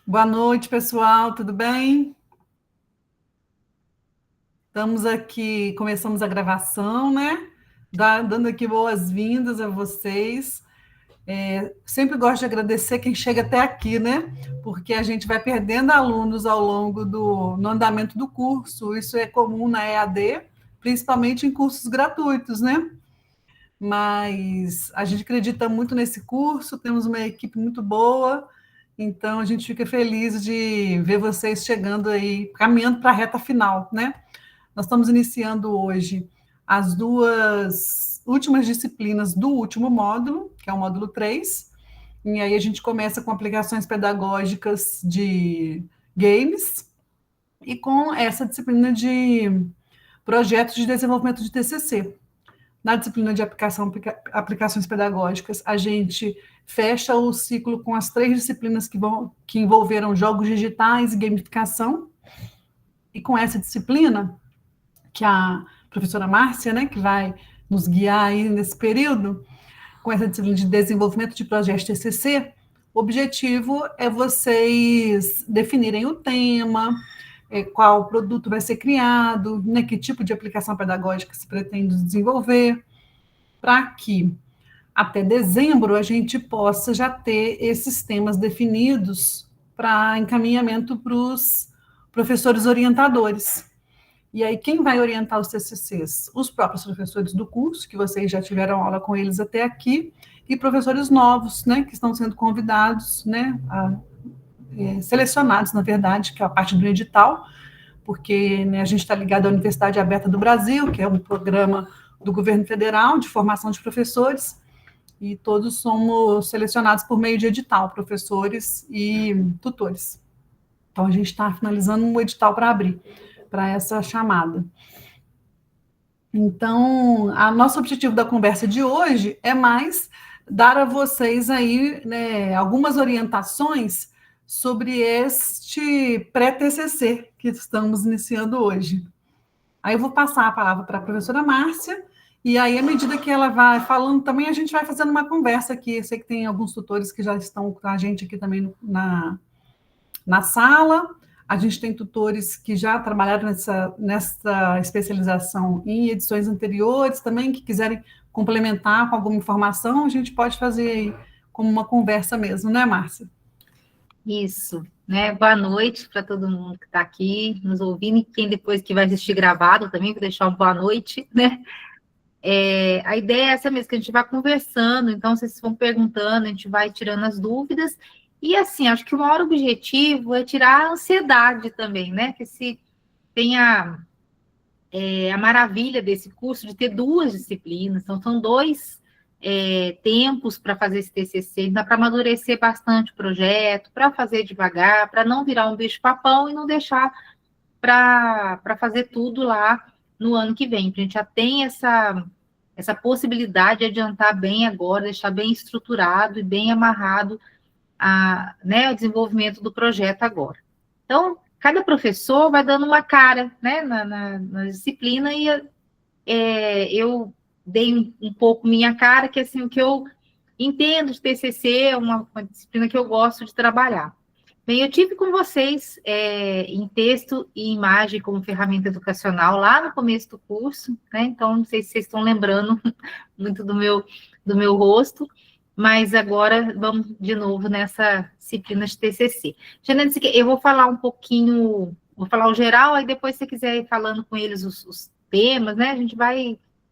Boa noite, pessoal, tudo bem? Estamos aqui, começamos a gravação, né? Dando aqui boas-vindas a vocês. Sempre gosto de agradecer quem chega até aqui, né? Porque a gente vai perdendo alunos ao longo no andamento do curso. Isso é comum na EAD, principalmente em cursos gratuitos, né? Mas a gente acredita muito nesse curso, temos uma equipe muito boa, então a gente fica feliz de ver vocês chegando aí, caminhando para a reta final, né? Nós estamos iniciando hoje as duas últimas disciplinas do último módulo, que é o módulo 3, e aí a gente começa com aplicações pedagógicas de games e com essa disciplina de projetos de desenvolvimento de TCC. Na disciplina de aplicações pedagógicas, a gente fecha o ciclo com as 3 disciplinas que envolveram jogos digitais e gamificação. E com essa disciplina, que a professora Márcia, né, que vai nos guiar aí nesse período, com essa disciplina de desenvolvimento de projetos TCC, o objetivo é vocês definirem o tema, qual produto vai ser criado, né, que tipo de aplicação pedagógica se pretende desenvolver, para que até dezembro a gente possa já ter esses temas definidos para encaminhamento para os professores orientadores. E aí, quem vai orientar os TCCs? Os próprios professores do curso, que vocês já tiveram aula com eles até aqui, e professores novos, né, que estão sendo convidados, né, selecionados, na verdade, que é a parte do edital, porque né, a gente está ligado à Universidade Aberta do Brasil, que é um programa do governo federal de formação de professores, e todos somos selecionados por meio de edital, professores e tutores. Então, a gente está finalizando um edital para abrir para essa chamada. Então, o nosso objetivo da conversa de hoje é mais dar a vocês aí né, algumas orientações sobre este pré-TCC que estamos iniciando hoje. Aí eu vou passar a palavra para a professora Márcia, e aí, à medida que ela vai falando também, a gente vai fazendo uma conversa aqui. Eu sei que tem alguns tutores que já estão com a gente aqui também na sala. A gente tem tutores que já trabalharam nessa especialização em edições anteriores também, que quiserem complementar com alguma informação, a gente pode fazer aí como uma conversa mesmo, né, Márcia? Isso, né? Boa noite para todo mundo que está aqui nos ouvindo e quem depois que vai assistir gravado também, vou deixar uma boa noite, né? A ideia é essa mesmo, que a gente vai conversando, então vocês vão perguntando, a gente vai tirando as dúvidas, e assim, acho que o maior objetivo é tirar a ansiedade também, né? Que se tenha a maravilha desse curso de ter 2 disciplinas, então são 2 tempos para fazer esse TCC, dá para amadurecer bastante o projeto, para fazer devagar, para não virar um bicho-papão e não deixar para fazer tudo lá no ano que vem. A gente já tem essa possibilidade de adiantar bem agora, deixar bem estruturado e bem amarrado né, o desenvolvimento do projeto agora. Então, cada professor vai dando uma cara né, na disciplina e eu dei um pouco minha cara, que assim, o que eu entendo de TCC é uma disciplina que eu gosto de trabalhar. Bem, eu tive com vocês em texto e imagem como ferramenta educacional lá no começo do curso, né? Então, não sei se vocês estão lembrando muito do meu rosto, mas agora vamos de novo nessa disciplina de TCC. Janine, eu vou falar um pouquinho, vou falar o geral, aí depois se você quiser ir falando com eles os temas, né? A gente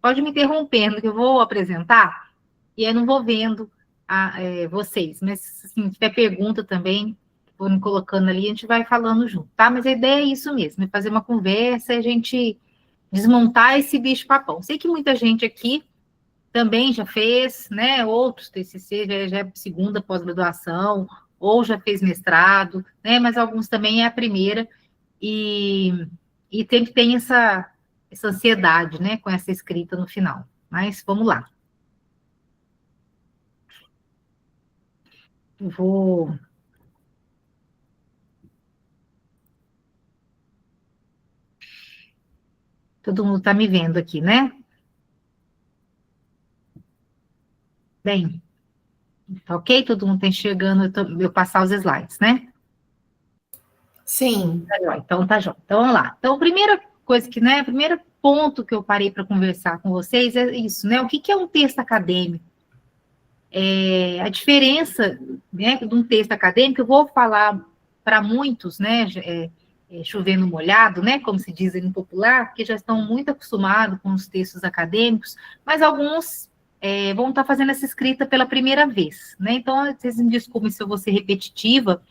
pode me interrompendo, que eu vou apresentar, e aí não vou vendo vocês, mas se tiver pergunta também, vou me colocando ali, a gente vai falando junto, tá? Mas a ideia é isso mesmo, é fazer uma conversa e a gente desmontar esse bicho-papão. Sei que muita gente aqui também já fez, né, outros TCC, já é segunda pós-graduação, ou já fez mestrado, né, mas alguns também é a primeira, e sempre tem essa ansiedade, né, com essa escrita no final. Mas vamos lá. Eu vou... Todo mundo está me vendo aqui, né? Bem, tá ok? Todo mundo está enxergando eu passar os slides, né? Sim. Então, tá jóia. Então, vamos lá. Então, a primeira coisa que, né, o primeiro ponto que eu parei para conversar com vocês é isso, né? O que é um texto acadêmico? A diferença, né, de um texto acadêmico, eu vou falar para muitos, né, chovendo molhado, né, como se diz no popular, que já estão muito acostumados com os textos acadêmicos, mas alguns vão estar fazendo essa escrita pela primeira vez, né, então vocês me desculpem se eu vou ser repetitiva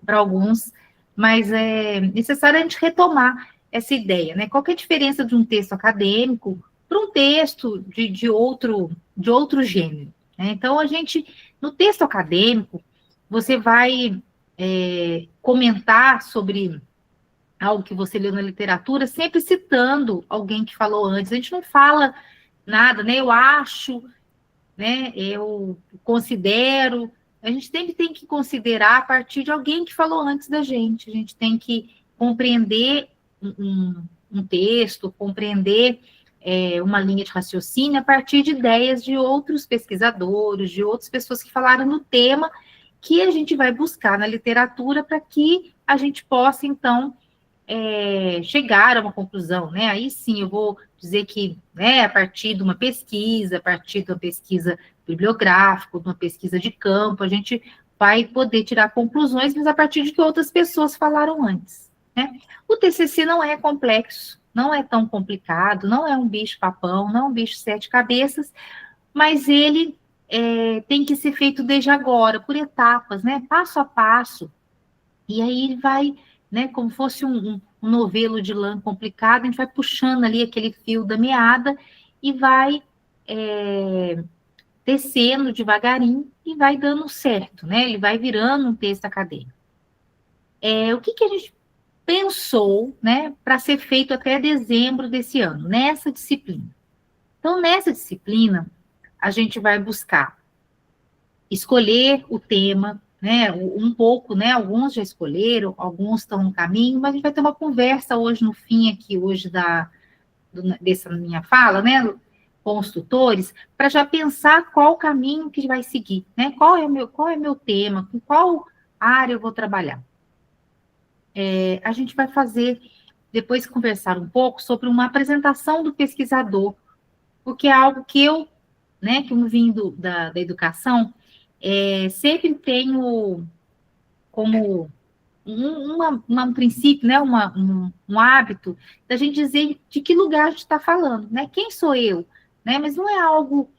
para alguns, mas é necessário a gente retomar essa ideia, né, qual que é a diferença de um texto acadêmico para um texto de outro gênero? Então, no texto acadêmico, você vai comentar sobre algo que você leu na literatura, sempre citando alguém que falou antes. A gente não fala nada, né? Eu acho, né? Eu considero. A gente sempre tem que considerar a partir de alguém que falou antes da gente. A gente tem que compreender um texto, compreender uma linha de raciocínio a partir de ideias de outros pesquisadores, de outras pessoas que falaram no tema, que a gente vai buscar na literatura para que a gente possa, então, chegar a uma conclusão, né? Aí sim eu vou dizer que, né, a partir de uma pesquisa bibliográfica, de uma pesquisa de campo, a gente vai poder tirar conclusões, mas a partir de que outras pessoas falaram antes, né? O TCC não é complexo, não é tão complicado, não é um bicho-papão, não é um bicho sete cabeças, mas ele tem que ser feito desde agora, por etapas, né? Passo a passo. E aí ele vai, né, como fosse um novelo de lã complicado, a gente vai puxando ali aquele fio da meada e vai descendo devagarinho e vai dando certo, né? Ele vai virando um texto acadêmico. O que a gente pensou, né, para ser feito até dezembro desse ano, nessa disciplina? Então, nessa disciplina, a gente vai buscar escolher o tema, né, um pouco, né, alguns já escolheram, alguns estão no caminho, mas a gente vai ter uma conversa hoje, no fim aqui, hoje dessa minha fala, né, com os tutores, para já pensar qual o caminho que vai seguir, né, qual é meu tema, com qual área eu vou trabalhar. A gente vai fazer, depois conversar um pouco sobre uma apresentação do pesquisador, porque é algo que eu, né, que eu vim da educação, sempre tenho como um princípio, né, um hábito da gente dizer de que lugar a gente está falando, né? Quem sou eu? Né? Mas não é algo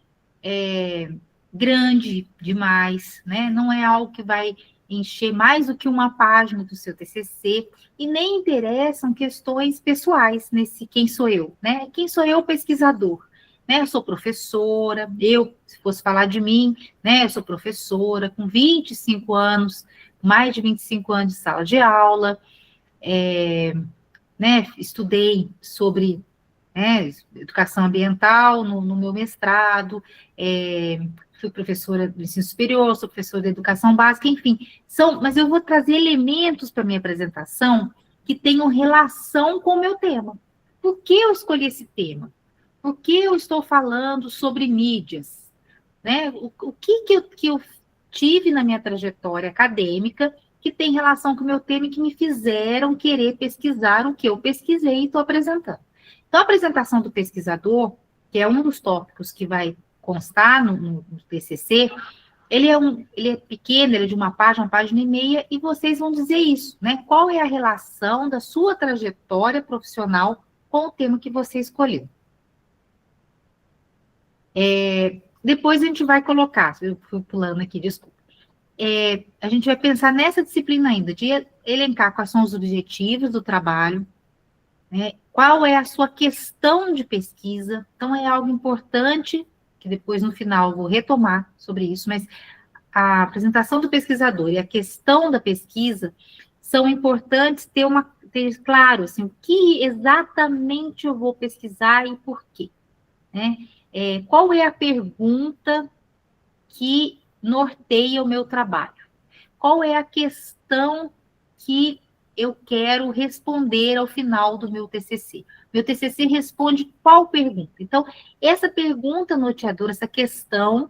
grande demais, né? Não é algo que vai encher mais do que uma página do seu TCC, e nem interessam questões pessoais nesse quem sou eu, né? Quem sou eu, pesquisador? Né? Eu sou professora, se fosse falar de mim, né? Eu sou professora com 25 anos, mais de 25 anos de sala de aula, né? Estudei sobre educação ambiental no meu mestrado, fui professora do ensino superior, sou professora de educação básica, enfim, mas eu vou trazer elementos para a minha apresentação que tenham relação com o meu tema. Por que eu escolhi esse tema? Por que eu estou falando sobre mídias? Né? O que eu tive na minha trajetória acadêmica que tem relação com o meu tema e que me fizeram querer pesquisar o que eu pesquisei e estou apresentando. Então, a apresentação do pesquisador, que é um dos tópicos que vai constar no TCC, ele é pequeno, ele é de uma página e meia, e vocês vão dizer isso, né? Qual é a relação da sua trajetória profissional com o tema que você escolheu? Depois a gente vai colocar, eu fui pulando aqui, desculpa. A gente vai pensar nessa disciplina ainda, de elencar quais são os objetivos do trabalho, né? Qual é a sua questão de pesquisa. Então, é algo importante, que depois, no final, eu vou retomar sobre isso, mas a apresentação do pesquisador e a questão da pesquisa são importantes ter claro, assim, o que exatamente eu vou pesquisar e por quê, né? Qual é a pergunta que norteia o meu trabalho? Qual é a questão que eu quero responder ao final do meu TCC? Meu TCC responde qual pergunta? Então, essa pergunta norteadora, essa questão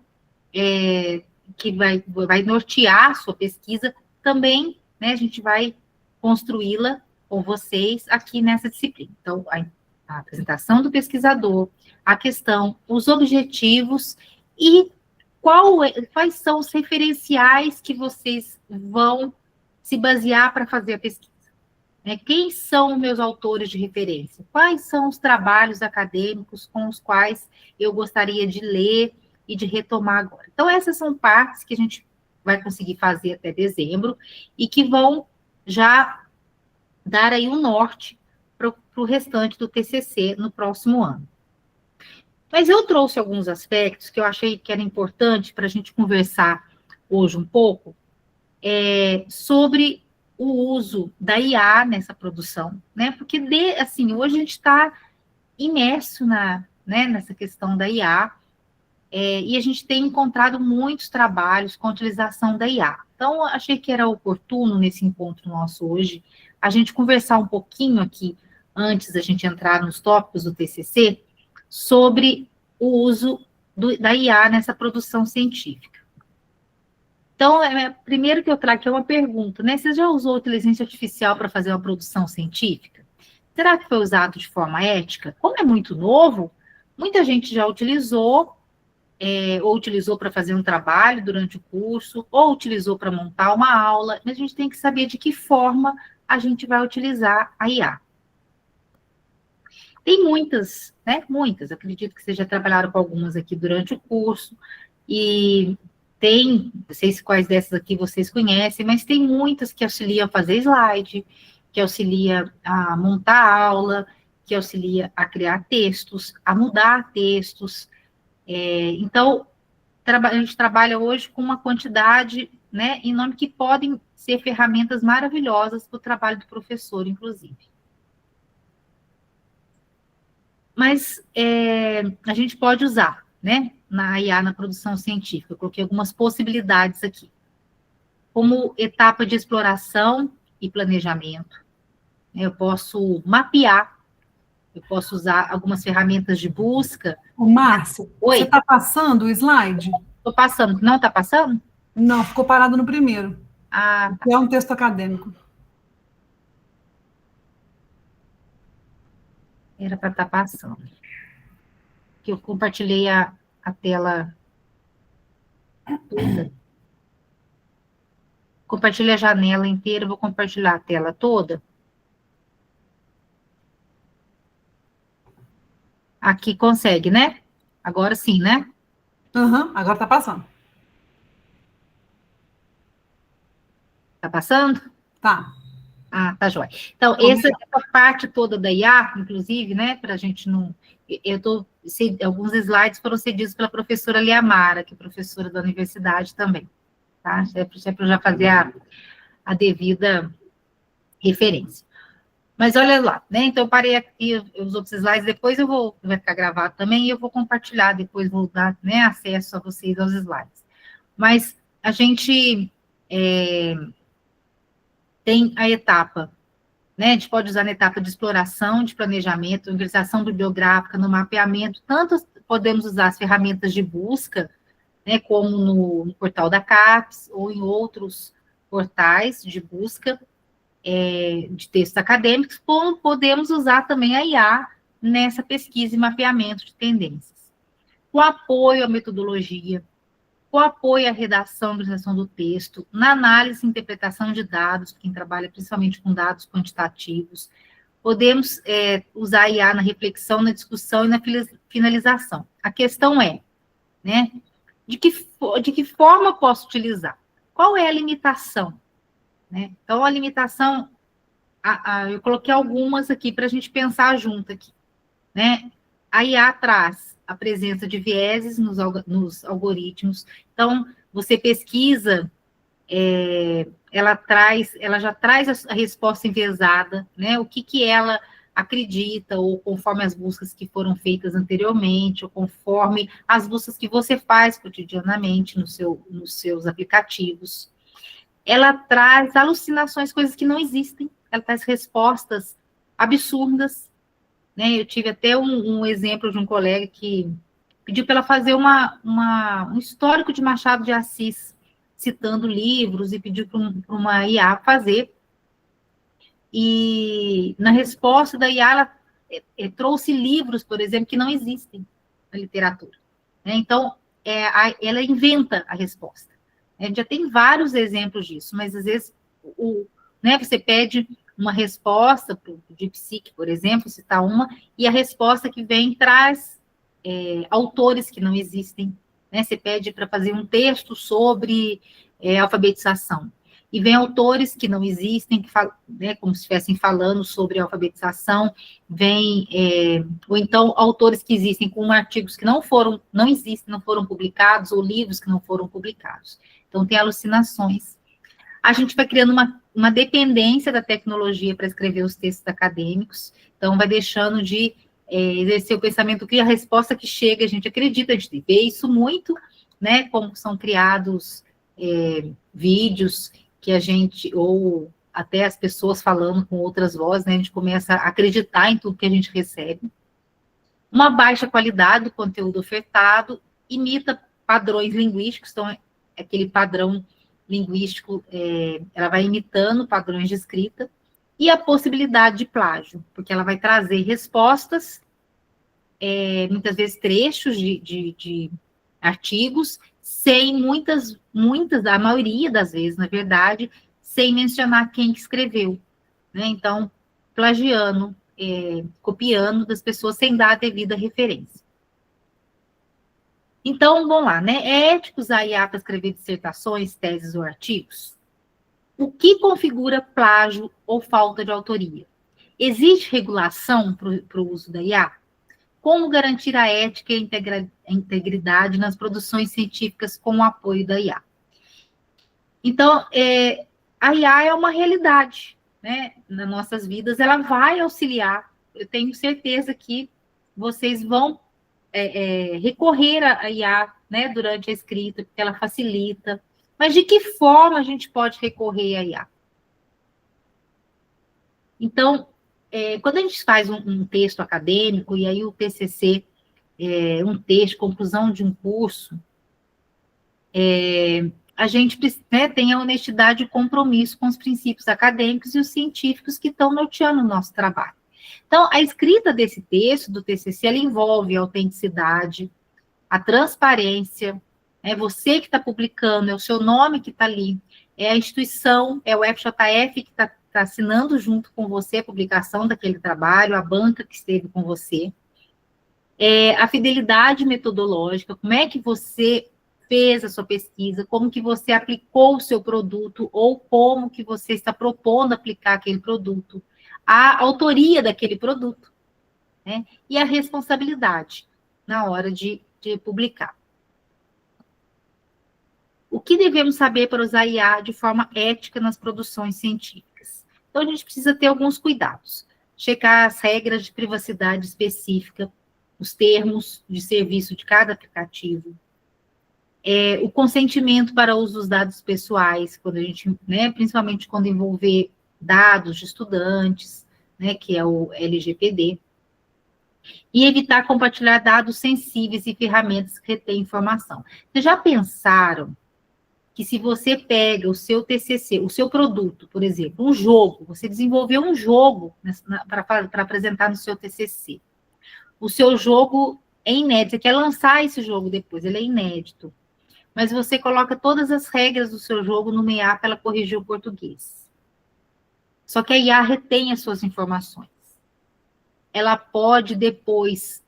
que vai nortear a sua pesquisa, também, né, a gente vai construí-la com vocês aqui nessa disciplina. Então, a apresentação do pesquisador, a questão, os objetivos e quais são os referenciais que vocês vão se basear para fazer a pesquisa. Quem são meus autores de referência? Quais são os trabalhos acadêmicos com os quais eu gostaria de ler e de retomar agora? Então, essas são partes que a gente vai conseguir fazer até dezembro e que vão já dar aí um norte para o restante do TCC no próximo ano. Mas eu trouxe alguns aspectos que eu achei que era importante para a gente conversar hoje um pouco sobre o uso da IA nessa produção, né? Porque, assim, hoje a gente está imerso nessa questão da IA, e a gente tem encontrado muitos trabalhos com a utilização da IA. Então, achei que era oportuno, nesse encontro nosso hoje, a gente conversar um pouquinho aqui, antes da gente entrar nos tópicos do TCC, sobre o uso da IA nessa produção científica. Então, primeiro que eu trago aqui é uma pergunta, né? Você já usou inteligência artificial para fazer uma produção científica? Será que foi usado de forma ética? Como é muito novo, muita gente já utilizou, ou utilizou para fazer um trabalho durante o curso, ou utilizou para montar uma aula, mas a gente tem que saber de que forma a gente vai utilizar a IA. Tem muitas, né? Muitas, acredito que vocês já trabalharam com algumas aqui durante o curso, e não sei quais dessas aqui vocês conhecem, mas tem muitas que auxiliam a fazer slide, que auxilia a montar aula, que auxilia a criar textos, a mudar textos. Então, a gente trabalha hoje com uma quantidade, né, enorme, que podem ser ferramentas maravilhosas para o trabalho do professor, inclusive. Mas a gente pode usar, né, na IA, na produção científica. Eu coloquei algumas possibilidades aqui. Como etapa de exploração e planejamento, eu posso mapear, eu posso usar algumas ferramentas de busca. Ô, Márcia, Oi? você está passando o slide? Estou passando. Não está passando? Não, ficou parado no primeiro. Ah, tá. É um texto acadêmico. Era para estar passando. Que eu compartilhei a tela toda. Compartilhei a janela inteira, vou compartilhar a tela toda. Aqui consegue, né? Agora sim, né? Agora está passando. Tá passando? Tá. Ah, tá jóia. Então, essa parte toda da IA, inclusive, né, para a gente não... alguns slides foram cedidos pela professora Liamara, que é professora da universidade também, tá? Sempre já fazer a devida referência. Mas olha lá, né? Então, eu parei aqui os outros slides, depois vai ficar gravado também, e eu vou compartilhar, depois vou dar, né, acesso a vocês aos slides. Mas a gente tem a etapa, né? A gente pode usar na etapa de exploração, de planejamento, organização bibliográfica, no mapeamento, tanto podemos usar as ferramentas de busca, né, como no portal da CAPES, ou em outros portais de busca de textos acadêmicos, como podemos usar também a IA nessa pesquisa e mapeamento de tendências. Com apoio à metodologia, com apoio à redação e organização do texto, na análise e interpretação de dados, quem trabalha principalmente com dados quantitativos, podemos usar a IA na reflexão, na discussão e na finalização. A questão é, né, de que forma posso utilizar? Qual é a limitação? Né? Então, a limitação, eu coloquei algumas aqui para a gente pensar junto aqui. Né? A IA traz a presença de vieses nos algoritmos. Então, você pesquisa, ela já traz a resposta enviesada, né? O que ela acredita, ou conforme as buscas que foram feitas anteriormente, ou conforme as buscas que você faz cotidianamente nos seus aplicativos. Ela traz alucinações, coisas que não existem, ela traz respostas absurdas, né? Eu tive até um exemplo de um colega que pediu para ela fazer um histórico de Machado de Assis, citando livros, e pediu para uma IA fazer. E na resposta da IA, ela trouxe livros, por exemplo, que não existem na literatura. Né? Então, ela inventa a resposta. A gente já tem vários exemplos disso, mas às vezes né, você pede uma resposta para o DeepSeek, por exemplo, citar uma, e a resposta que vem traz autores que não existem. Né? Você pede para fazer um texto sobre alfabetização. E vem autores que não existem, que falam, né, como se estivessem falando sobre alfabetização, ou então autores que existem com artigos que não existem, não foram publicados, ou livros que não foram publicados. Então, tem alucinações. A gente vai criando uma dependência da tecnologia para escrever os textos acadêmicos, então vai deixando de exercer o pensamento que a resposta que chega, a gente acredita, a gente vê isso muito, né, como são criados vídeos que a gente, ou até as pessoas falando com outras vozes, né, a gente começa a acreditar em tudo que a gente recebe. Uma baixa qualidade do conteúdo ofertado, imita padrões linguísticos, então aquele padrão linguístico, ela vai imitando padrões de escrita, e a possibilidade de plágio, porque ela vai trazer respostas, muitas vezes trechos de artigos, sem a maioria das vezes, na verdade, sem mencionar quem que escreveu, né? Então, plagiando, copiando das pessoas sem dar a devida referência. Então, vamos lá, né? É ético usar IA para escrever dissertações, teses ou artigos? O que configura plágio ou falta de autoria? Existe regulação para o uso da IA? Como garantir a ética e a integridade nas produções científicas com o apoio da IA? Então, a IA é uma realidade, né? Nas nossas vidas, ela vai auxiliar. Eu tenho certeza que vocês vão recorrer à IA, né, durante a escrita, porque ela facilita. Mas de que forma a gente pode recorrer à IA? Então, quando a gente faz um texto acadêmico, e aí o TCC, um texto, conclusão de um curso, a gente, né, tem a honestidade e o compromisso com os princípios acadêmicos e os científicos que estão norteando o nosso trabalho. Então, a escrita desse texto, do TCC, ela envolve a autenticidade, a transparência, você que está publicando, é o seu nome que está ali, é a instituição, é o FJF que está assinando junto com você a publicação daquele trabalho, a banca que esteve com você, a fidelidade metodológica, como é que você fez a sua pesquisa, como que você aplicou o seu produto, ou como que você está propondo aplicar aquele produto, a autoria daquele produto, né? E a responsabilidade na hora de publicar. O que devemos saber para usar IA de forma ética nas produções científicas? Então, a gente precisa ter alguns cuidados. Checar as regras de privacidade específica, os termos de serviço de cada aplicativo, o consentimento para uso dos dados pessoais, quando a gente, né, principalmente quando envolver dados de estudantes, né, que é o LGPD, e evitar compartilhar dados sensíveis e ferramentas que retêm informação. Vocês já pensaram que se você pega o seu TCC, o seu produto, por exemplo, um jogo, você desenvolveu um jogo para apresentar no seu TCC, o seu jogo é inédito, você quer lançar esse jogo depois, ele é inédito, mas você coloca todas as regras do seu jogo numa IA para ela corrigir o português. Só que a IA retém as suas informações. Ela pode depois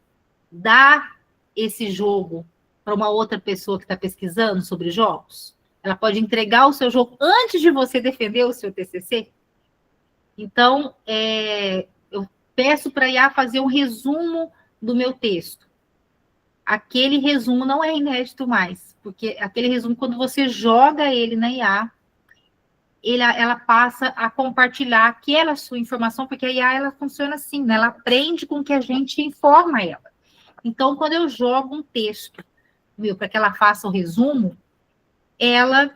dar esse jogo para uma outra pessoa que está pesquisando sobre jogos? Ela pode entregar o seu jogo antes de você defender o seu TCC? Então, eu peço para a IA fazer um resumo do meu texto. Aquele resumo não é inédito mais, porque aquele resumo, quando você joga ele na IA, ela passa a compartilhar aquela sua informação, porque a IA ela funciona assim, né? Ela aprende com o que a gente informa ela. Então, quando eu jogo um texto, para que ela faça o resumo, ela,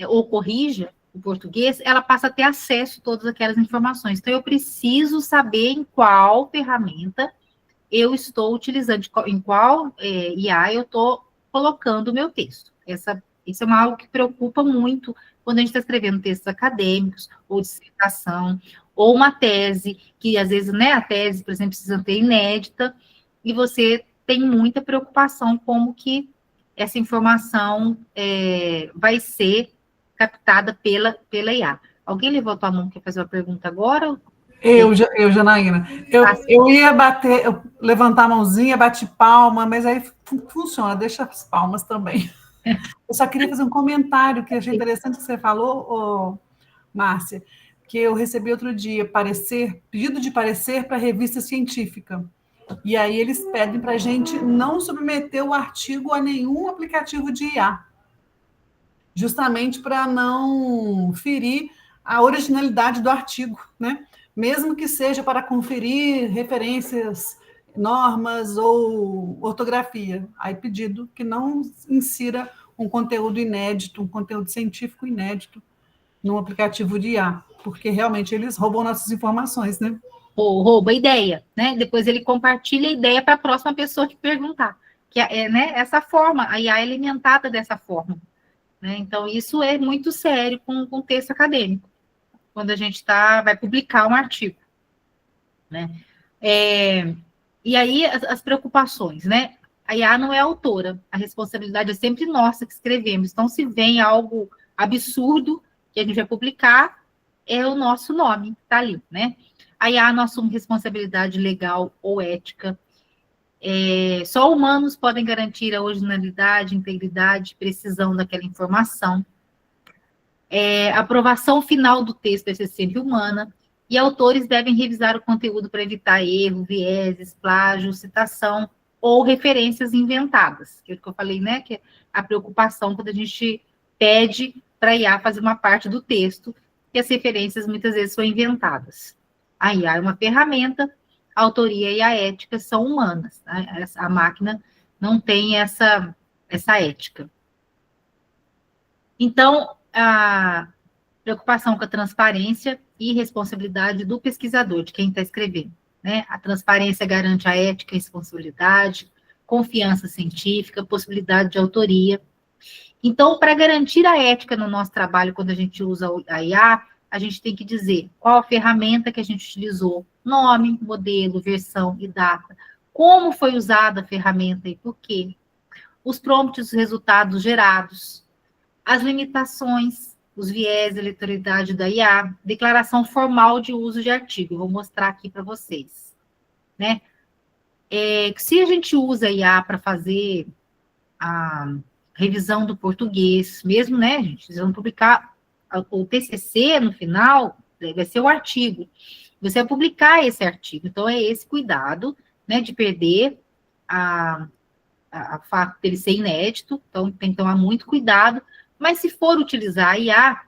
ou corrija o português, ela passa a ter acesso a todas aquelas informações. Então, eu preciso saber em qual ferramenta eu estou utilizando, em qual IA eu estou colocando o meu texto. Isso é algo que preocupa muito quando a gente está escrevendo textos acadêmicos, ou dissertação, ou uma tese, que às vezes, né, a tese, por exemplo, precisa ter inédita, e você tem muita preocupação como que essa informação vai ser captada pela IA. Alguém levantou a mão, quer fazer uma pergunta agora? Janaína, eu ia levantar a mãozinha, bate palma, mas aí funciona, deixa as palmas também. Eu só queria fazer um comentário que achei interessante que você falou, Márcia, que eu recebi outro dia pedido de parecer para revista científica. E aí eles pedem para a gente não submeter o artigo a nenhum aplicativo de IA, justamente para não ferir a originalidade do artigo, né? Mesmo que seja para conferir referências, normas ou ortografia. Aí pedido que não insira um conteúdo inédito, um conteúdo científico inédito num aplicativo de IA, porque realmente eles roubam nossas informações, né? Ou rouba a ideia, né? Depois ele compartilha a ideia para a próxima pessoa que perguntar. Que é, né, essa forma, a IA é alimentada dessa forma. Né? Então, isso é muito sério com o texto acadêmico, quando a gente vai publicar um artigo. Né? E aí, as preocupações, né? A IA não é autora, a responsabilidade é sempre nossa que escrevemos. Então, se vem algo absurdo que a gente vai publicar, é o nosso nome que está ali, né? A IA não assume responsabilidade legal ou ética. Só humanos podem garantir a originalidade, integridade, precisão daquela informação. A aprovação final do texto deve ser sempre humana, e autores devem revisar o conteúdo para evitar erro, vieses, plágio, citação ou referências inventadas, que é o que eu falei, né, que é a preocupação quando a gente pede para a IA fazer uma parte do texto, que as referências muitas vezes são inventadas. A IA é uma ferramenta, a autoria e a ética são humanas, né? A máquina não tem essa ética. Então, a preocupação com a transparência e responsabilidade do pesquisador, de quem está escrevendo. Né? A transparência garante a ética e responsabilidade, confiança científica, possibilidade de autoria. Então, para garantir a ética no nosso trabalho, quando a gente usa a IA, a gente tem que dizer qual a ferramenta que a gente utilizou, nome, modelo, versão e data, como foi usada a ferramenta e por quê, os prompts, os resultados gerados, as limitações, os viés, a letalidade da IA, declaração formal de uso de artigo. Vou mostrar aqui para vocês. Né? Se a gente usa a IA para fazer a revisão do português, mesmo, né, gente, eles vão publicar o TCC no final, vai ser o artigo. Você vai publicar esse artigo. Então, é esse cuidado, né, de perder a fato dele ser inédito. Então, tem que tomar muito cuidado. Mas se for utilizar a IA,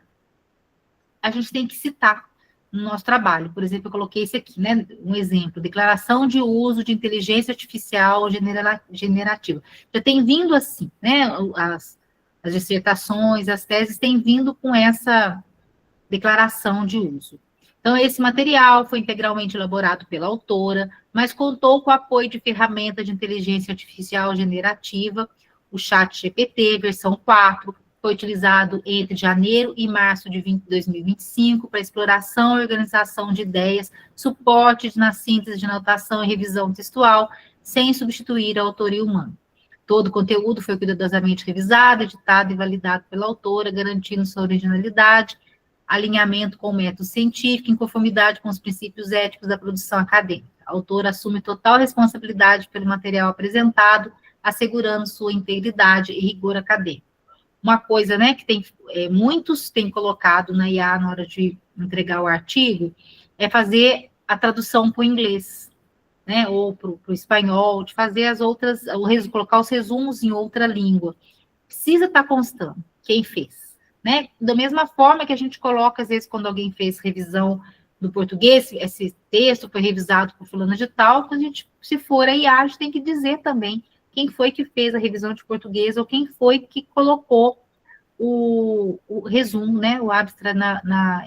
a gente tem que citar no nosso trabalho. Por exemplo, eu coloquei esse aqui, né? Um exemplo, declaração de uso de inteligência artificial generativa. Já tem vindo assim, né? As dissertações, as teses têm vindo com essa declaração de uso. Então, esse material foi integralmente elaborado pela autora, mas contou com o apoio de ferramentas de inteligência artificial generativa, o ChatGPT, versão 4, foi utilizado entre janeiro e março de 2025 para exploração e organização de ideias, suporte na síntese de anotação e revisão textual, sem substituir a autoria humana. Todo o conteúdo foi cuidadosamente revisado, editado e validado pela autora, garantindo sua originalidade, alinhamento com o método científico, em conformidade com os princípios éticos da produção acadêmica. A autora assume total responsabilidade pelo material apresentado, assegurando sua integridade e rigor acadêmico. Uma coisa, né, que muitos têm colocado na IA na hora de entregar o artigo, é fazer a tradução para o inglês, né, ou para o espanhol, de fazer as outras, colocar os resumos em outra língua. Precisa estar constando quem fez, né? Da mesma forma que a gente coloca, às vezes, quando alguém fez revisão do português, esse texto foi revisado por fulano de tal, quando a gente, se for a IA, a gente tem que dizer também quem foi que fez a revisão de português ou quem foi que colocou o resumo, né, o abstract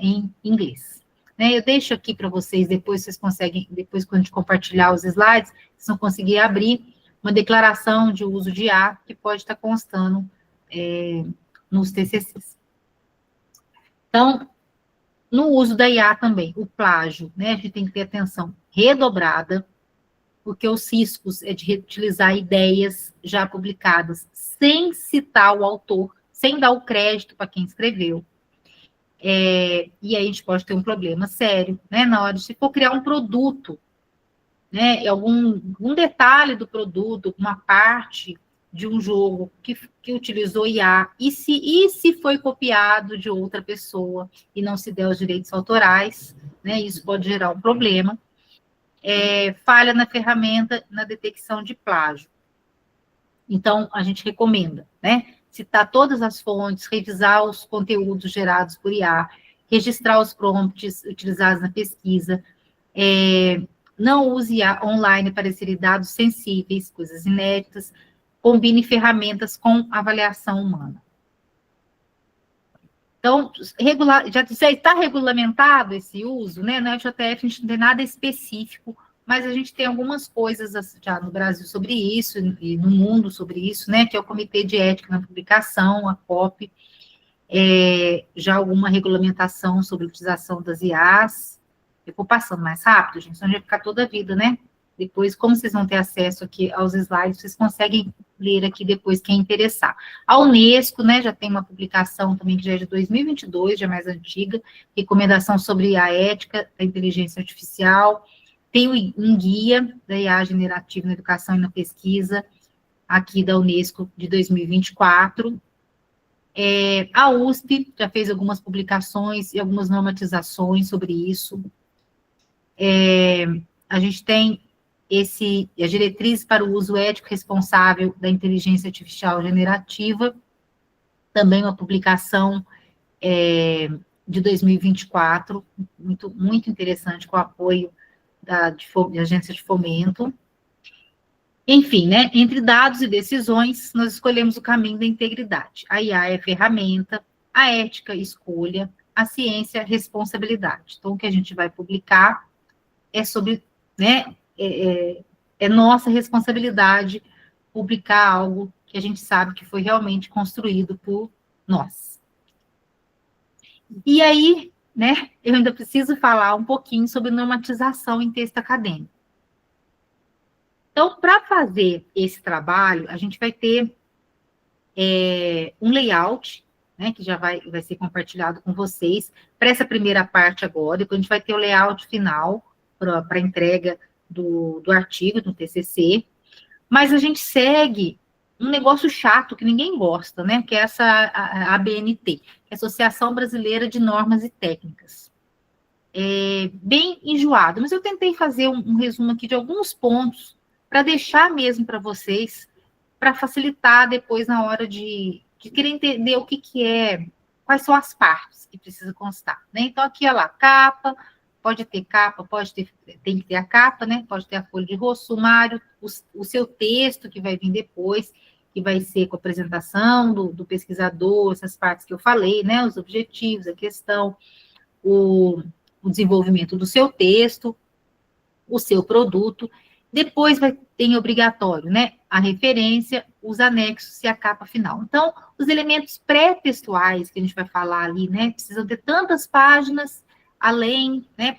em inglês. Né, eu deixo aqui para vocês, depois vocês conseguem, depois quando a gente compartilhar os slides, vocês vão conseguir abrir uma declaração de uso de IA que pode estar constando nos TCCs. Então, no uso da IA também, o plágio, né? A gente tem que ter atenção redobrada, porque os riscos é de reutilizar ideias já publicadas sem citar o autor, sem dar o crédito para quem escreveu. E aí a gente pode ter um problema sério, né? Na hora de se for criar um produto, né? Algum detalhe do produto, uma parte de um jogo que utilizou IA, e se foi copiado de outra pessoa e não se der os direitos autorais, né? Isso pode gerar um problema. Falha na ferramenta na detecção de plágio. Então, a gente recomenda, né? Citar todas as fontes, revisar os conteúdos gerados por IA, registrar os prompts utilizados na pesquisa, não use IA online para inserir dados sensíveis, coisas inéditas, combine ferramentas com avaliação humana. Então, já está regulamentado esse uso, né? Na LJF a gente não tem nada específico, mas a gente tem algumas coisas já no Brasil sobre isso, e no mundo sobre isso, né? Que é o Comitê de Ética na Publicação, a COP, já alguma regulamentação sobre a utilização das IAs. Eu vou passando mais rápido, gente, senão a gente vai ficar toda a vida, né? Depois, como vocês vão ter acesso aqui aos slides, vocês conseguem ler aqui depois, quem interessar. A Unesco, né, já tem uma publicação também que já é de 2022, já é mais antiga, recomendação sobre a ética da inteligência artificial. Tem um guia da IA generativa na educação e na pesquisa, aqui da Unesco, de 2024. A USP já fez algumas publicações e algumas normatizações sobre isso. A gente tem a diretriz para o uso ético responsável da inteligência artificial generativa, também uma publicação de 2024, muito, muito interessante, com o apoio da Agência de Fomento. Enfim, né, entre dados e decisões, nós escolhemos o caminho da integridade. A IA é ferramenta, a ética, escolha, a ciência, responsabilidade. Então, o que a gente vai publicar é sobre, né, nossa responsabilidade publicar algo que a gente sabe que foi realmente construído por nós. E aí, né, eu ainda preciso falar um pouquinho sobre normatização em texto acadêmico. Então, para fazer esse trabalho, a gente vai ter um layout, né, que já vai ser compartilhado com vocês, para essa primeira parte agora, depois a gente vai ter o layout final para entrega do artigo, do TCC, mas a gente segue um negócio chato que ninguém gosta, né, que é a ABNT, que é a Associação Brasileira de Normas e Técnicas. Bem enjoado, mas eu tentei fazer um resumo aqui de alguns pontos para deixar mesmo para vocês, para facilitar depois na hora de querer entender o que é, quais são as partes que precisa constar, né? Então, aqui, olha lá, capa, pode ter capa, tem que ter a capa, né? Pode ter a folha de rosto, sumário, o seu texto que vai vir depois, que vai ser com a apresentação do pesquisador, essas partes que eu falei, né? Os objetivos, a questão, o desenvolvimento do seu texto, o seu produto. Depois tem obrigatório, né? A referência, os anexos e a capa final. Então, os elementos pré-textuais que a gente vai falar ali, né? Precisam ter tantas páginas, além, né?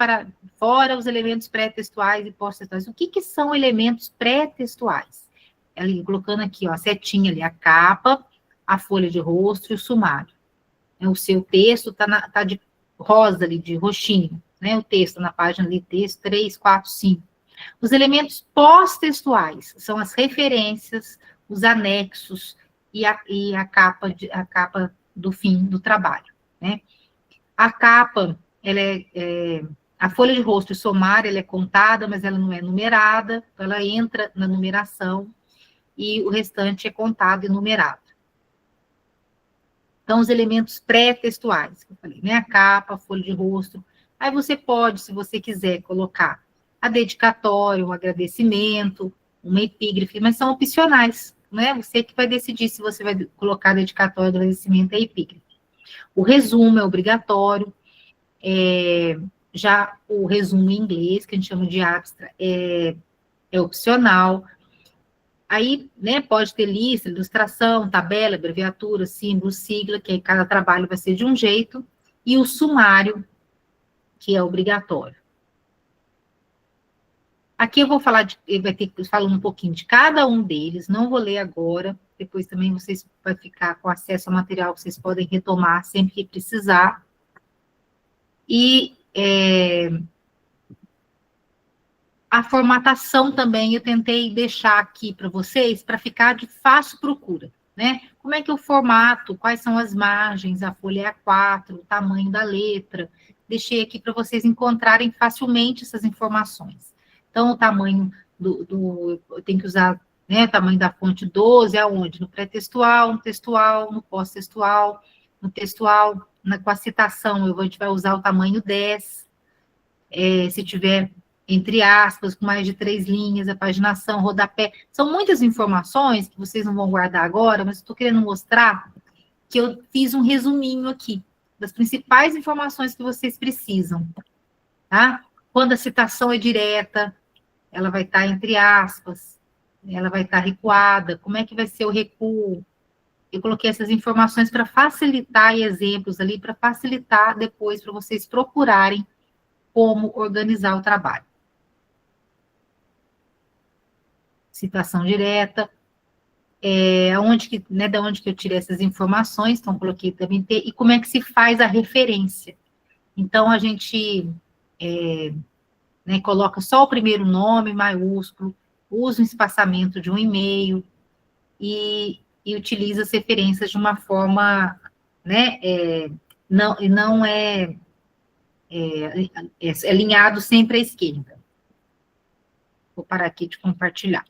Fora os elementos pré-textuais e pós-textuais. O que são elementos pré-textuais? Ali, colocando aqui, ó, a setinha ali, a capa, a folha de rosto e o sumário. O seu texto tá de rosa ali, de roxinho, né? O texto na página ali, texto 3, 4, 5. Os elementos pós-textuais são as referências, os anexos e a capa do fim do trabalho, né? A capa, a folha de rosto e sumário, ela é contada, mas ela não é numerada, então ela entra na numeração e o restante é contado e numerado. Então, os elementos pré-textuais, que eu falei, né? A capa, a folha de rosto. Aí você pode, se você quiser, colocar a dedicatória, um agradecimento, uma epígrafe, mas são opcionais, né? Você que vai decidir se você vai colocar a dedicatória, agradecimento e a epígrafe. O resumo é obrigatório, já o resumo em inglês, que a gente chama de abstract, é opcional. Aí, né, pode ter lista, ilustração, tabela, abreviatura, símbolo, sigla, que aí cada trabalho vai ser de um jeito, e o sumário, que é obrigatório. Aqui eu vou falar vai ter que falar um pouquinho de cada um deles, não vou ler agora, depois também vocês vão ficar com acesso ao material, vocês podem retomar sempre que precisar. E a formatação também eu tentei deixar aqui para vocês, para ficar de fácil procura, né? Como é que eu formato, quais são as margens, a folha é A4, o tamanho da letra, deixei aqui para vocês encontrarem facilmente essas informações. Então, o tamanho eu tenho que usar, né, o tamanho da fonte 12, aonde? No pré-textual, no textual, no pós-textual, no textual, com a citação, a gente vai usar o tamanho 10, se tiver entre aspas, com mais de 3 linhas, a paginação, rodapé. São muitas informações que vocês não vão guardar agora, mas estou querendo mostrar que eu fiz um resuminho aqui das principais informações que vocês precisam, tá? Quando a citação é direta, ela vai estar entre aspas, ela vai estar recuada, como é que vai ser o recuo? Eu coloquei essas informações para facilitar e exemplos ali, para facilitar depois para vocês procurarem como organizar o trabalho. Citação direta, da onde que eu tirei essas informações, então coloquei também, e como é que se faz a referência. Então, a gente coloca só o primeiro nome maiúsculo, usa o espaçamento de um e-mail e utiliza as referências de uma forma, não é alinhado sempre à esquerda. Vou parar aqui de compartilhar.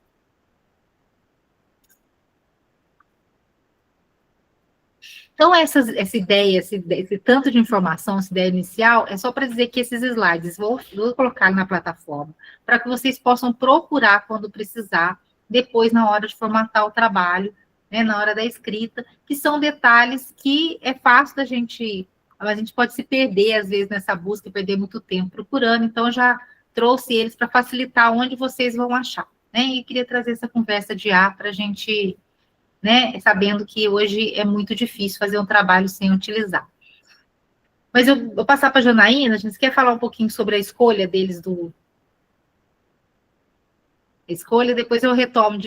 Então, essa ideia, esse tanto de informação, essa ideia inicial, é só para dizer que esses slides, vou colocar na plataforma, para que vocês possam procurar quando precisar, depois na hora de formatar o trabalho, né, na hora da escrita, que são detalhes que é fácil da gente, a gente pode se perder, às vezes, nessa busca, perder muito tempo procurando, então, eu já trouxe eles para facilitar onde vocês vão achar, né, e queria trazer essa conversa de ar para a gente... né, sabendo que hoje é muito difícil fazer um trabalho sem utilizar. Mas eu vou passar para a Janaína, a gente quer falar um pouquinho sobre a escolha deles escolha, depois eu retomo,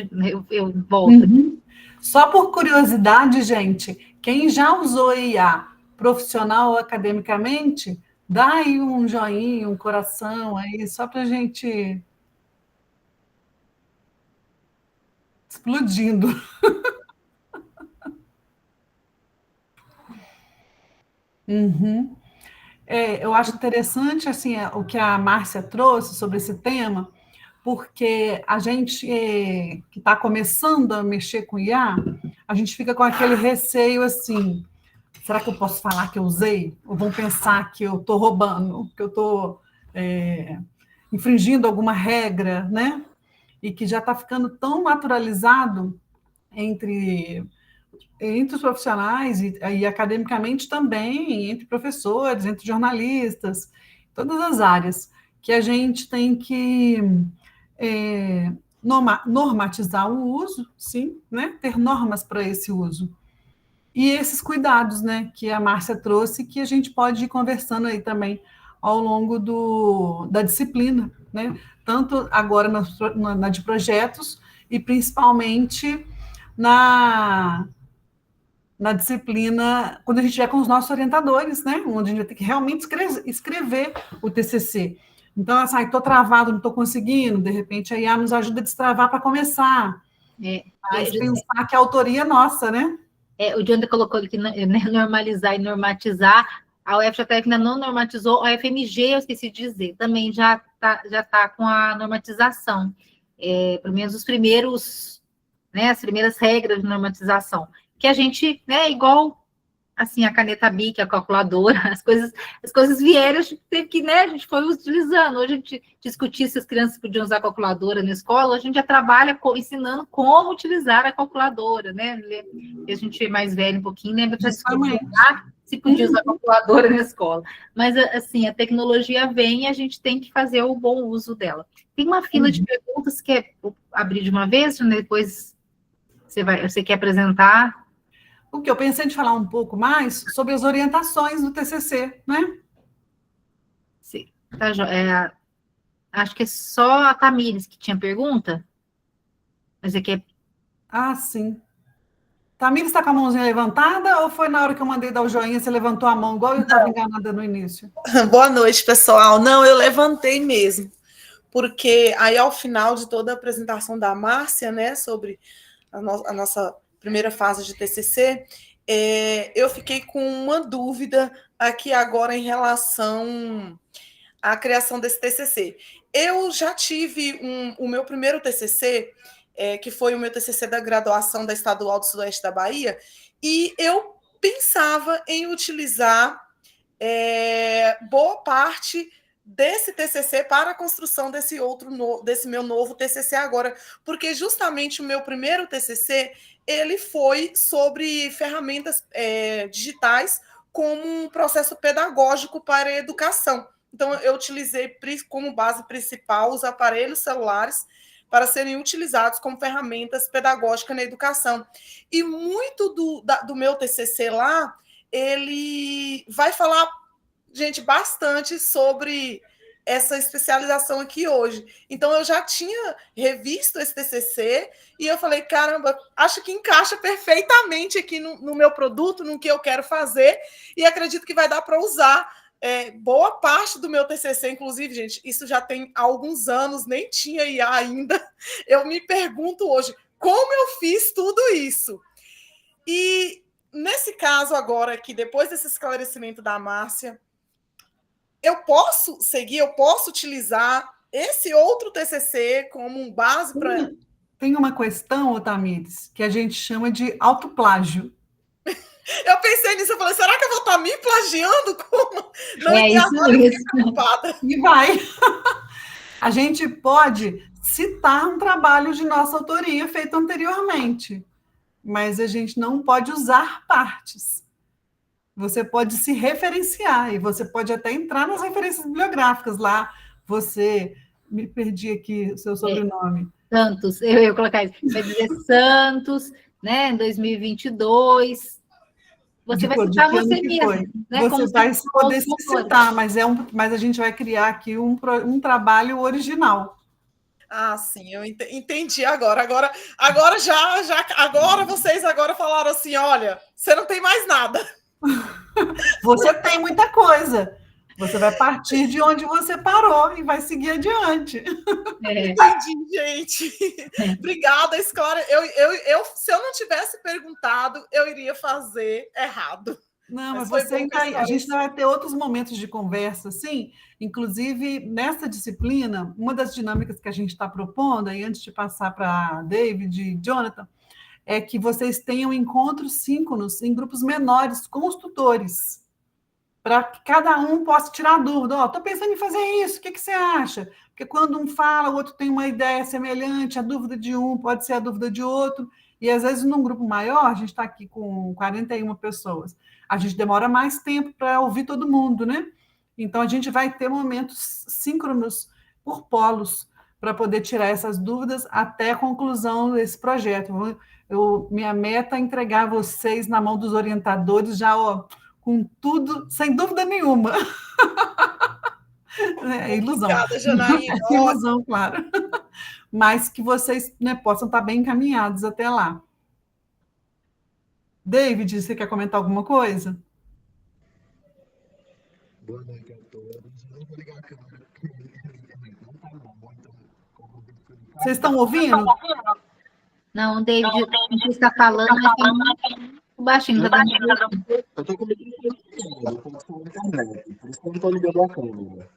eu volto. Uhum. Só por curiosidade, gente, quem já usou IA profissional ou academicamente, dá aí um joinha, um coração aí, só para a gente explodindo. Uhum. Eu acho interessante assim, o que a Márcia trouxe sobre esse tema, porque a gente que está começando a mexer com IA, a gente fica com aquele receio assim, será que eu posso falar que eu usei? Ou vão pensar que eu estou roubando, que eu estou infringindo alguma regra, né? E que já está ficando tão naturalizado entre os profissionais e academicamente também, entre professores, entre jornalistas, todas as áreas, que a gente tem que normatizar o uso, sim, né? Ter normas para esse uso. E esses cuidados, né, que a Márcia trouxe, que a gente pode ir conversando aí também ao longo da disciplina, né? Tanto agora na de projetos e principalmente na disciplina, quando a gente estiver com os nossos orientadores, né? Onde a gente vai ter que realmente escrever o TCC. Então, assim, estou travado, não estou conseguindo, de repente a IA nos ajuda a destravar para começar. Mas pensar que a autoria é nossa, né? O Diandra colocou aqui, né, normalizar e normatizar. A UFJF ainda não normatizou, a FMG, eu esqueci de dizer, também já tá com a normatização. Pelo menos os primeiros, né, as primeiras regras de normatização. Que a gente, né, igual assim, a caneta Bic, a calculadora, as coisas vieram, a gente teve que, né, a gente foi utilizando. Hoje a gente discutia se as crianças podiam usar a calculadora na escola, hoje a gente já trabalha ensinando como utilizar a calculadora, né? E a gente é mais velho um pouquinho, lembra para usar se podia usar calculadora na escola. Mas, assim, a tecnologia vem e a gente tem que fazer o bom uso dela. Tem uma fila de perguntas que é abrir de uma vez, depois você quer apresentar? O que eu pensei de falar um pouco mais sobre as orientações do TCC, né? Sim, tá, acho que é só a Tamires que tinha pergunta. Mas é que é... Ah, sim. Tamires está com a mãozinha levantada ou foi na hora que eu mandei dar o joinha, você levantou a mão, igual eu estava enganada no início? Boa noite, pessoal. Não, eu levantei mesmo, porque aí ao final de toda a apresentação da Márcia, né, sobre a nossa primeira fase de TCC, eu fiquei com uma dúvida aqui agora em relação à criação desse TCC. Eu já tive o meu primeiro TCC, que foi o meu TCC da graduação da Estadual do Sudoeste da Bahia, e eu pensava em utilizar boa parte desse TCC para a construção desse meu novo TCC agora, porque justamente o meu primeiro TCC ele foi sobre ferramentas digitais como um processo pedagógico para a educação. Então, eu utilizei como base principal os aparelhos celulares para serem utilizados como ferramentas pedagógicas na educação. E muito do meu TCC lá, ele vai falar, gente, bastante sobre essa especialização aqui hoje. Então, eu já tinha revisto esse TCC e eu falei, caramba, acho que encaixa perfeitamente aqui no meu produto, no que eu quero fazer, e acredito que vai dar para usar boa parte do meu TCC, inclusive, gente, isso já tem alguns anos, nem tinha IA ainda. Eu me pergunto hoje, como eu fiz tudo isso? E nesse caso agora aqui, depois desse esclarecimento da Márcia, eu posso seguir, eu posso utilizar esse outro TCC como base para... Tem uma questão, Tamires, que a gente chama de autoplágio. Eu pensei nisso, eu falei, será que eu vou estar me plagiando? Como? Não, isso mesmo. E vai. A gente pode citar um trabalho de nossa autoria feito anteriormente, mas a gente não pode usar partes. Você pode se referenciar e você pode até entrar nas referências bibliográficas lá. Você... Me perdi aqui o seu sobrenome. Santos, eu ia colocar isso. Vai dizer Santos, né, em 2022... Você vai citar você mesmo. Né? Você vai poder se citar, mas a gente vai criar aqui um trabalho original. Ah, sim, eu entendi agora. Agora vocês falaram assim, olha, você não tem mais nada. Você tem muita coisa. Você vai partir de onde você parou e vai seguir adiante. Entendi, gente. Obrigada, Esclara. Se eu não tivesse perguntado, eu iria fazer errado. Não, mas a gente vai ter outros momentos de conversa, sim. Inclusive, nessa disciplina, uma das dinâmicas que a gente está propondo, aí antes de passar para David e Jonathan, é que vocês tenham encontros síncronos em grupos menores com os tutores, para que cada um possa tirar dúvida. Estou pensando em fazer isso, o que você acha? Porque quando um fala, o outro tem uma ideia semelhante, a dúvida de um pode ser a dúvida de outro, e às vezes num grupo maior, a gente está aqui com 41 pessoas, a gente demora mais tempo para ouvir todo mundo, né? Então, a gente vai ter momentos síncronos por polos para poder tirar essas dúvidas até a conclusão desse projeto. Minha meta é entregar vocês na mão dos orientadores já, com tudo, sem dúvida nenhuma. É ilusão. Obrigada, Janaína. Ilusão, claro. Mas que vocês, né, possam estar bem encaminhados até lá. David, você quer comentar alguma coisa? Boa noite a todos. Não vou ligar a câmera. Vocês estão ouvindo? Não, David, você está falando, mas está muito baixinho. Eu estou com conexão na internet, por isso que eu não estou ligando a câmera.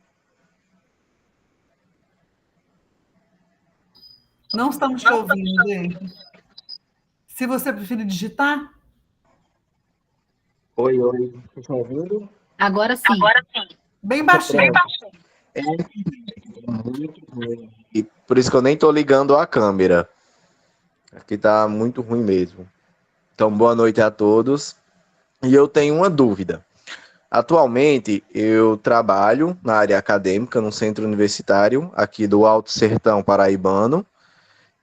Não estamos te ouvindo, David. Se você preferir digitar. Oi. Vocês estão ouvindo? Agora sim. Bem baixinho. É muito ruim. E por isso que eu nem estou ligando a câmera. Aqui está muito ruim mesmo. Então, boa noite a todos. e eu tenho uma dúvida. Atualmente, eu trabalho na área acadêmica, no centro universitário, aqui do Alto Sertão Paraibano,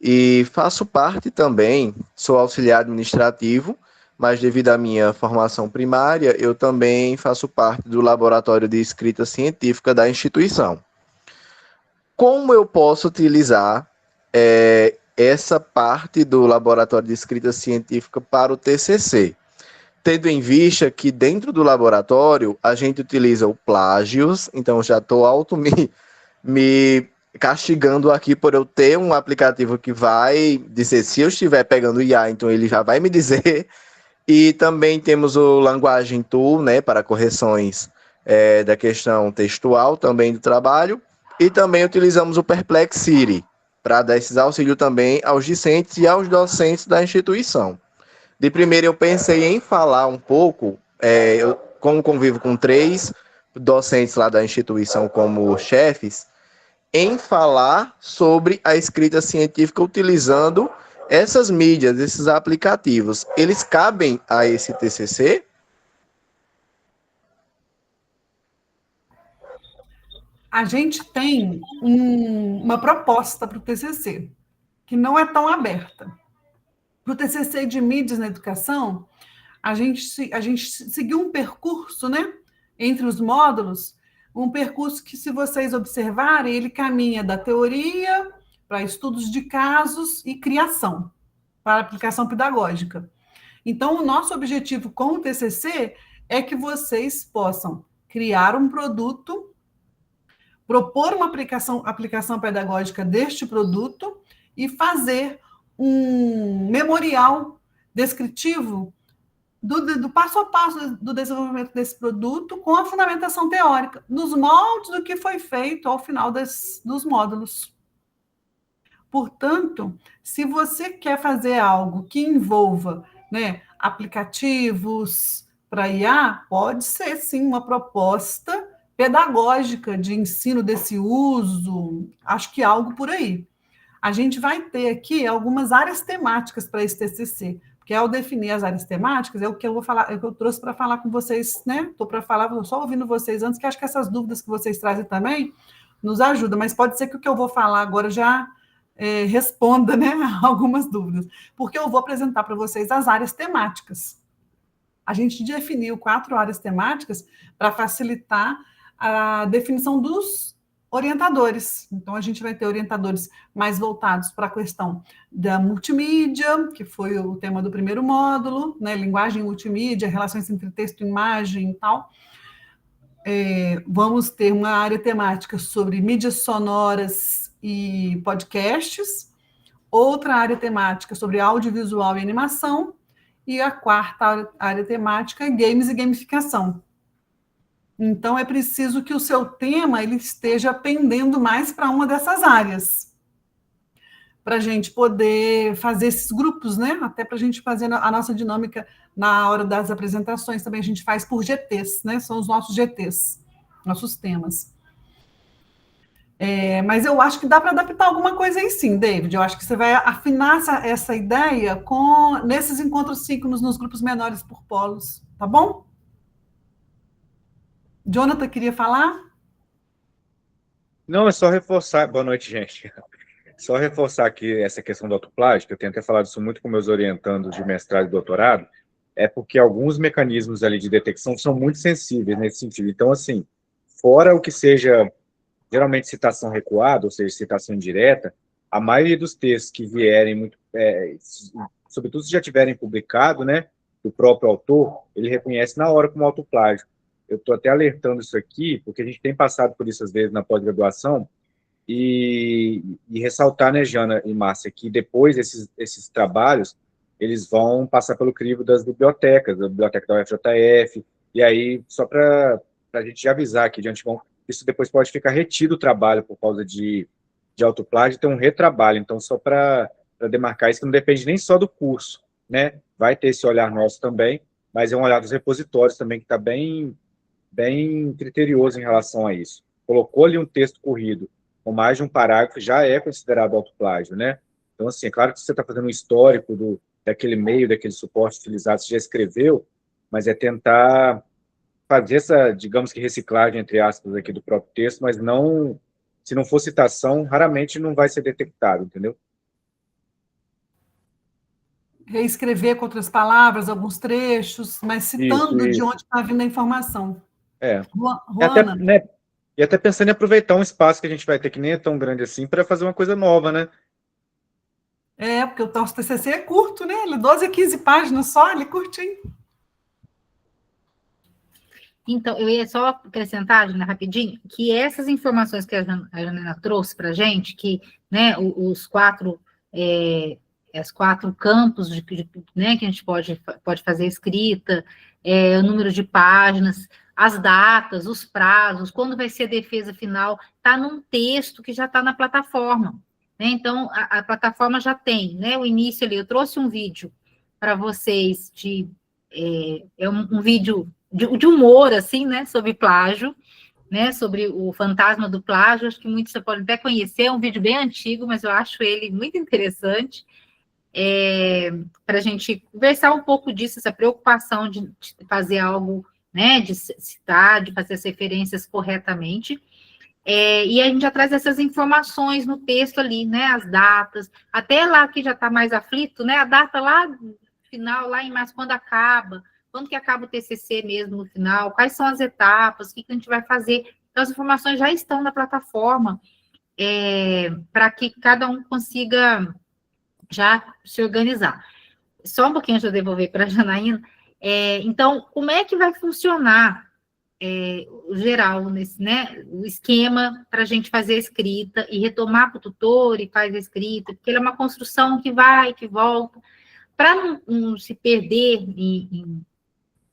e faço parte também, sou auxiliar administrativo, mas devido à minha formação primária, eu também faço parte do laboratório de escrita científica da instituição. Como eu posso utilizar essa parte do laboratório de escrita científica para o TCC? Tendo em vista que dentro do laboratório a gente utiliza o Plágios, então já estou me castigando aqui por eu ter um aplicativo que vai dizer, se eu estiver pegando IA, então ele já vai me dizer. E também temos o Languagem Tool, né, para correções da questão textual também do trabalho. E também utilizamos o Perplexity para dar esses auxílios também aos discentes e aos docentes da instituição. De primeiro, eu pensei em falar um pouco, eu, como convivo com 3 docentes lá da instituição como chefes, em falar sobre a escrita científica utilizando essas mídias, esses aplicativos. Eles cabem a esse TCC? A gente tem uma proposta para o TCC, que não é tão aberta. Para o TCC de mídias na educação, a gente seguiu um percurso, né, entre os módulos, um percurso que, se vocês observarem, ele caminha da teoria para estudos de casos e criação, para aplicação pedagógica. Então, o nosso objetivo com o TCC é que vocês possam criar um produto, propor uma aplicação pedagógica deste produto e fazer um memorial descritivo do passo a passo do desenvolvimento desse produto com a fundamentação teórica, nos moldes do que foi feito ao final dos módulos. Portanto, se você quer fazer algo que envolva, né, aplicativos para IA, pode ser, sim, uma proposta pedagógica de ensino desse uso, acho que algo por aí. A gente vai ter aqui algumas áreas temáticas para esse TCC, porque ao definir as áreas temáticas, é o que eu vou falar, é o que eu trouxe para falar com vocês, né? Estou para falar, só ouvindo vocês antes, que acho que essas dúvidas que vocês trazem também nos ajudam, mas pode ser que o que eu vou falar agora já responda, né, algumas dúvidas, porque eu vou apresentar para vocês as áreas temáticas. A gente definiu 4 áreas temáticas para facilitar a definição dos orientadores. Então, a gente vai ter orientadores mais voltados para a questão da multimídia, que foi o tema do primeiro módulo, né? Linguagem multimídia, relações entre texto e imagem e tal. Vamos ter uma área temática sobre mídias sonoras e podcasts, outra área temática sobre audiovisual e animação, e a 4ª área temática é games e gamificação. Então, é preciso que o seu tema ele esteja pendendo mais para uma dessas áreas, para a gente poder fazer esses grupos, né? Até para a gente fazer a nossa dinâmica na hora das apresentações, também a gente faz por GTs, né? São os nossos GTs, nossos temas. Mas eu acho que dá para adaptar alguma coisa aí sim, David. Eu acho que você vai afinar essa ideia nesses encontros síncronos nos grupos menores por polos, tá bom? Jonathan, queria falar? Não, é só reforçar. Boa noite, gente. Só reforçar aqui essa questão do autoplágio, que eu tenho até falado isso muito com meus orientandos de mestrado e doutorado, é porque alguns mecanismos ali de detecção são muito sensíveis nesse sentido. Então, assim, fora o que seja geralmente citação recuada, ou seja, citação indireta, a maioria dos textos que vierem, sobretudo se já tiverem publicado, né, do próprio autor, ele reconhece na hora como autoplágio. Eu estou até alertando isso aqui, porque a gente tem passado por isso às vezes na pós-graduação, e ressaltar, né, Jana e Márcia, que depois esses trabalhos, eles vão passar pelo crivo das bibliotecas, da biblioteca da UFJF, e aí, só para a gente avisar aqui de antemão, isso depois pode ficar retido o trabalho por causa de autoplágio, então um retrabalho, então só para demarcar isso, que não depende nem só do curso, né, vai ter esse olhar nosso também, mas é um olhar dos repositórios também, que está bem criterioso em relação a isso. Colocou ali um texto corrido, com mais de um parágrafo, já é considerado autoplágio, né? Então, assim, é claro que você está fazendo um histórico daquele meio, daquele suporte utilizado, você já escreveu, mas é tentar fazer essa, digamos que reciclagem, entre aspas, aqui do próprio texto, mas não, se não for citação, raramente não vai ser detectado, entendeu? Reescrever com outras palavras, alguns trechos, mas citando de Isso. onde está vindo a informação. É. Ruana? Né, e até pensando em aproveitar um espaço que a gente vai ter, que nem é tão grande assim, para fazer uma coisa nova, né? Porque o nosso TCC é curto, né? Ele é 12 a 15 páginas só, ele é curtinho. Então, eu ia só acrescentar, Jana, rapidinho, que essas informações que a Janina trouxe para a gente, que, né, os quatro campos né, que a gente pode fazer escrita, o número de páginas, as datas, os prazos, quando vai ser a defesa final, está num texto que já está na plataforma. Né? Então, a plataforma já tem, né, o início ali, eu trouxe um vídeo para vocês um vídeo de humor, assim, né, sobre plágio, né, sobre o fantasma do plágio, acho que muitos você pode até conhecer, é um vídeo bem antigo, mas eu acho ele muito interessante, para a gente conversar um pouco disso, essa preocupação de fazer algo, né, de citar, de fazer as referências corretamente, e a gente já traz essas informações no texto ali, né, as datas, até lá que já está mais aflito, né, a data lá no final, lá em março, quando acaba, quando que acaba o TCC mesmo no final, quais são as etapas, o que a gente vai fazer. Então, as informações já estão na plataforma, para que cada um consiga já se organizar. Só um pouquinho antes de eu devolver para a Janaína. Então, como é que vai funcionar o geral, né, o esquema para a gente fazer a escrita e retomar para o tutor e faz a escrita, porque ele é uma construção que vai, que volta, para não se perder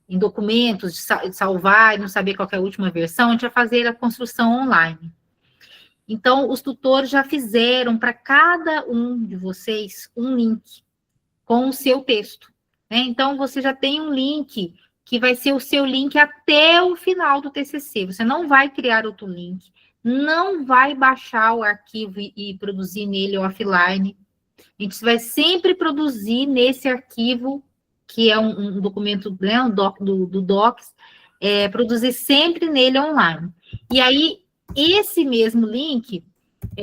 em documentos, de salvar e não saber qual é a última versão, a gente vai fazer a construção online. Então, os tutores já fizeram para cada um de vocês um link com o seu texto. Né? Então, você já tem um link que vai ser o seu link até o final do TCC. Você não vai criar outro link, não vai baixar o arquivo e produzir nele offline. A gente vai sempre produzir nesse arquivo, que é um documento, né, um doc do Docs, produzir sempre nele online. E aí, esse mesmo link,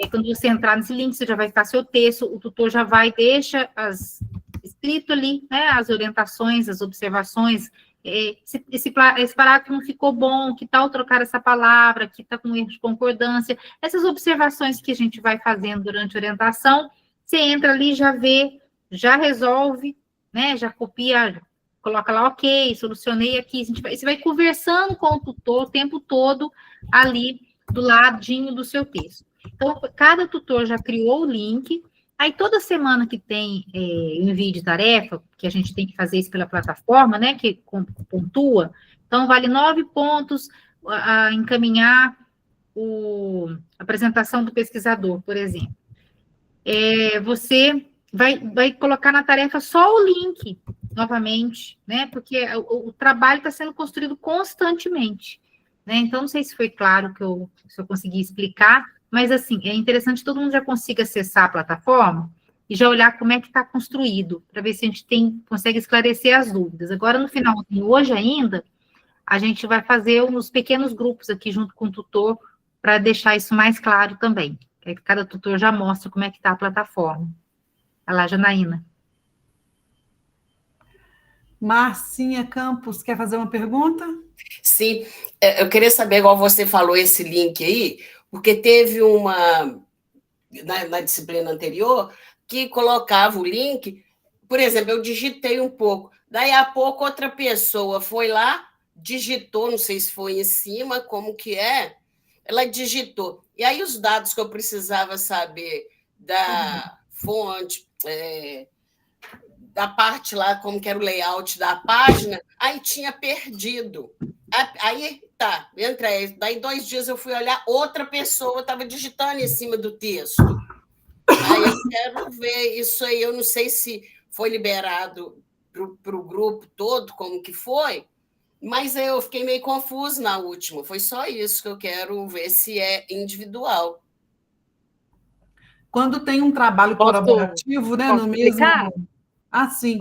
quando você entrar nesse link, você já vai estar seu texto, o tutor já deixa escrito ali, né, as orientações, as observações, esse parágrafo não ficou bom, que tal trocar essa palavra, que está com erro de concordância, essas observações que a gente vai fazendo durante a orientação, você entra ali, já vê, já resolve, né, já copia, coloca lá, ok, solucionei aqui, você vai conversando com o tutor o tempo todo ali do ladinho do seu texto. Então, cada tutor já criou o link, aí toda semana que tem envio de tarefa, que a gente tem que fazer isso pela plataforma, né, que pontua, então vale 9 pontos a encaminhar a apresentação do pesquisador, por exemplo. Você vai colocar na tarefa só o link, novamente, né, porque o trabalho está sendo construído constantemente, né, então não sei se foi claro se eu consegui explicar, mas, assim, é interessante que todo mundo já consiga acessar a plataforma e já olhar como é que está construído, para ver se a gente consegue esclarecer as dúvidas. Agora, no final, hoje ainda, a gente vai fazer uns pequenos grupos aqui junto com o tutor para deixar isso mais claro também. Que cada tutor já mostra como é que está a plataforma. Olha lá, Janaína. Marcinha Campos, quer fazer uma pergunta? Sim, eu queria saber, igual você falou, esse link aí, porque teve na disciplina anterior, que colocava o link, por exemplo, eu digitei um pouco, daí a pouco outra pessoa foi lá, digitou, não sei se foi em cima, como que ela digitou. E aí os dados que eu precisava saber da fonte, da parte lá, como que era o layout da página, aí tinha perdido. Aí tá, daí 2 dias eu fui olhar, outra pessoa estava digitando em cima do texto. Aí eu quero ver isso aí, eu não sei se foi liberado para o grupo todo, como que foi, mas eu fiquei meio confusa na última, foi só isso que eu quero ver se é individual. Quando tem um trabalho colaborativo, né, no mesmo... explicar? Sim.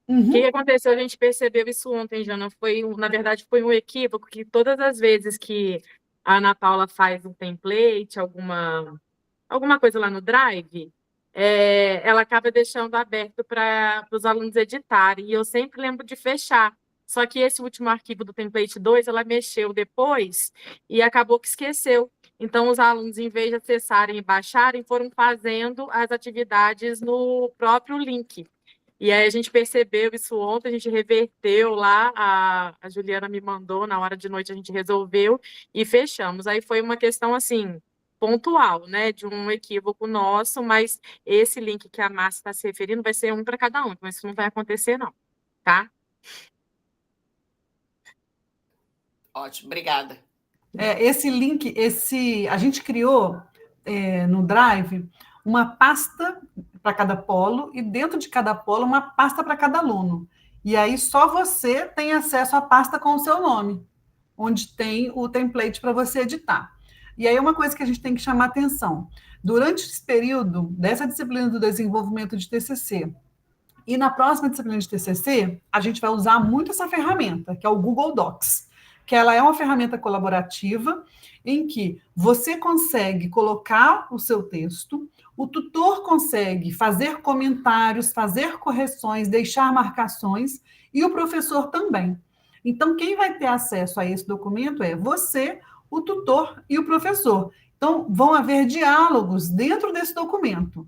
O que aconteceu? A gente percebeu isso ontem, Jana. Na verdade, foi um equívoco que todas as vezes que a Ana Paula faz um template, alguma coisa lá no Drive, ela acaba deixando aberto para os alunos editarem. E eu sempre lembro de fechar. Só que esse último arquivo do template 2, ela mexeu depois e acabou que esqueceu. Então, os alunos, em vez de acessarem e baixarem, foram fazendo as atividades no próprio link. E aí a gente percebeu isso ontem, a gente reverteu lá, a Juliana me mandou, na hora de noite a gente resolveu e fechamos. Aí foi uma questão, assim, pontual, né, de um equívoco nosso, mas esse link que a Márcia está se referindo vai ser um para cada um, mas isso não vai acontecer não, tá? Ótimo, obrigada. Esse link, a gente criou no Drive uma pasta para cada polo e dentro de cada polo uma pasta para cada aluno. E aí só você tem acesso à pasta com o seu nome, onde tem o template para você editar. E aí uma coisa que a gente tem que chamar atenção. Durante esse período dessa disciplina do desenvolvimento de TCC e na próxima disciplina de TCC, a gente vai usar muito essa ferramenta, que é o Google Docs, que ela é uma ferramenta colaborativa em que você consegue colocar o seu texto, o tutor consegue fazer comentários, fazer correções, deixar marcações, e o professor também. Então, quem vai ter acesso a esse documento é você, o tutor e o professor. Então, vão haver diálogos dentro desse documento.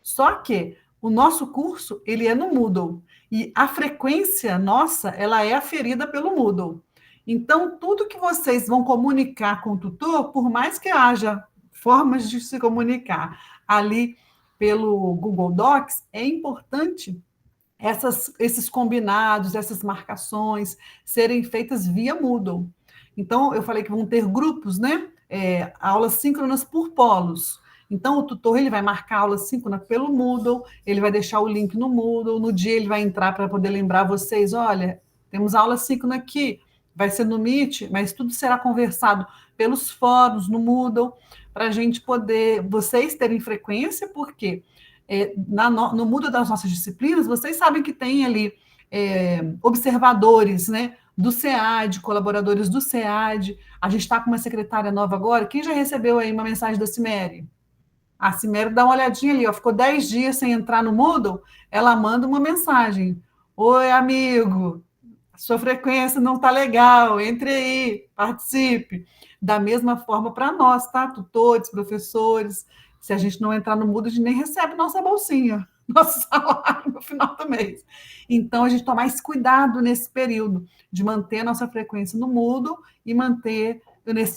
Só que o nosso curso, ele é no Moodle, e a frequência nossa, ela é aferida pelo Moodle. Então, tudo que vocês vão comunicar com o tutor, por mais que haja formas de se comunicar ali pelo Google Docs, é importante esses combinados, essas marcações serem feitas via Moodle. Então, eu falei que vão ter grupos, né? Aulas síncronas por polos. Então, o tutor ele vai marcar a aula síncrona pelo Moodle, ele vai deixar o link no Moodle, no dia ele vai entrar para poder lembrar vocês, olha, temos aula síncrona aqui, vai ser no Meet, mas tudo será conversado pelos fóruns, no Moodle, para a gente poder, vocês terem frequência, porque no Moodle das nossas disciplinas, vocês sabem que tem ali observadores, né, do SEAD, colaboradores do SEAD, a gente está com uma secretária nova agora, quem já recebeu aí uma mensagem da Cimere? A Cimere dá uma olhadinha ali, ó, ficou 10 dias sem entrar no Moodle, ela manda uma mensagem, oi, amigo, sua frequência não está legal, entre aí, participe. Da mesma forma para nós, tá? Tutores, professores, se a gente não entrar no Moodle, a gente nem recebe nossa bolsinha, nosso salário no final do mês. Então, a gente tomar esse cuidado nesse período, de manter a nossa frequência no Moodle e manter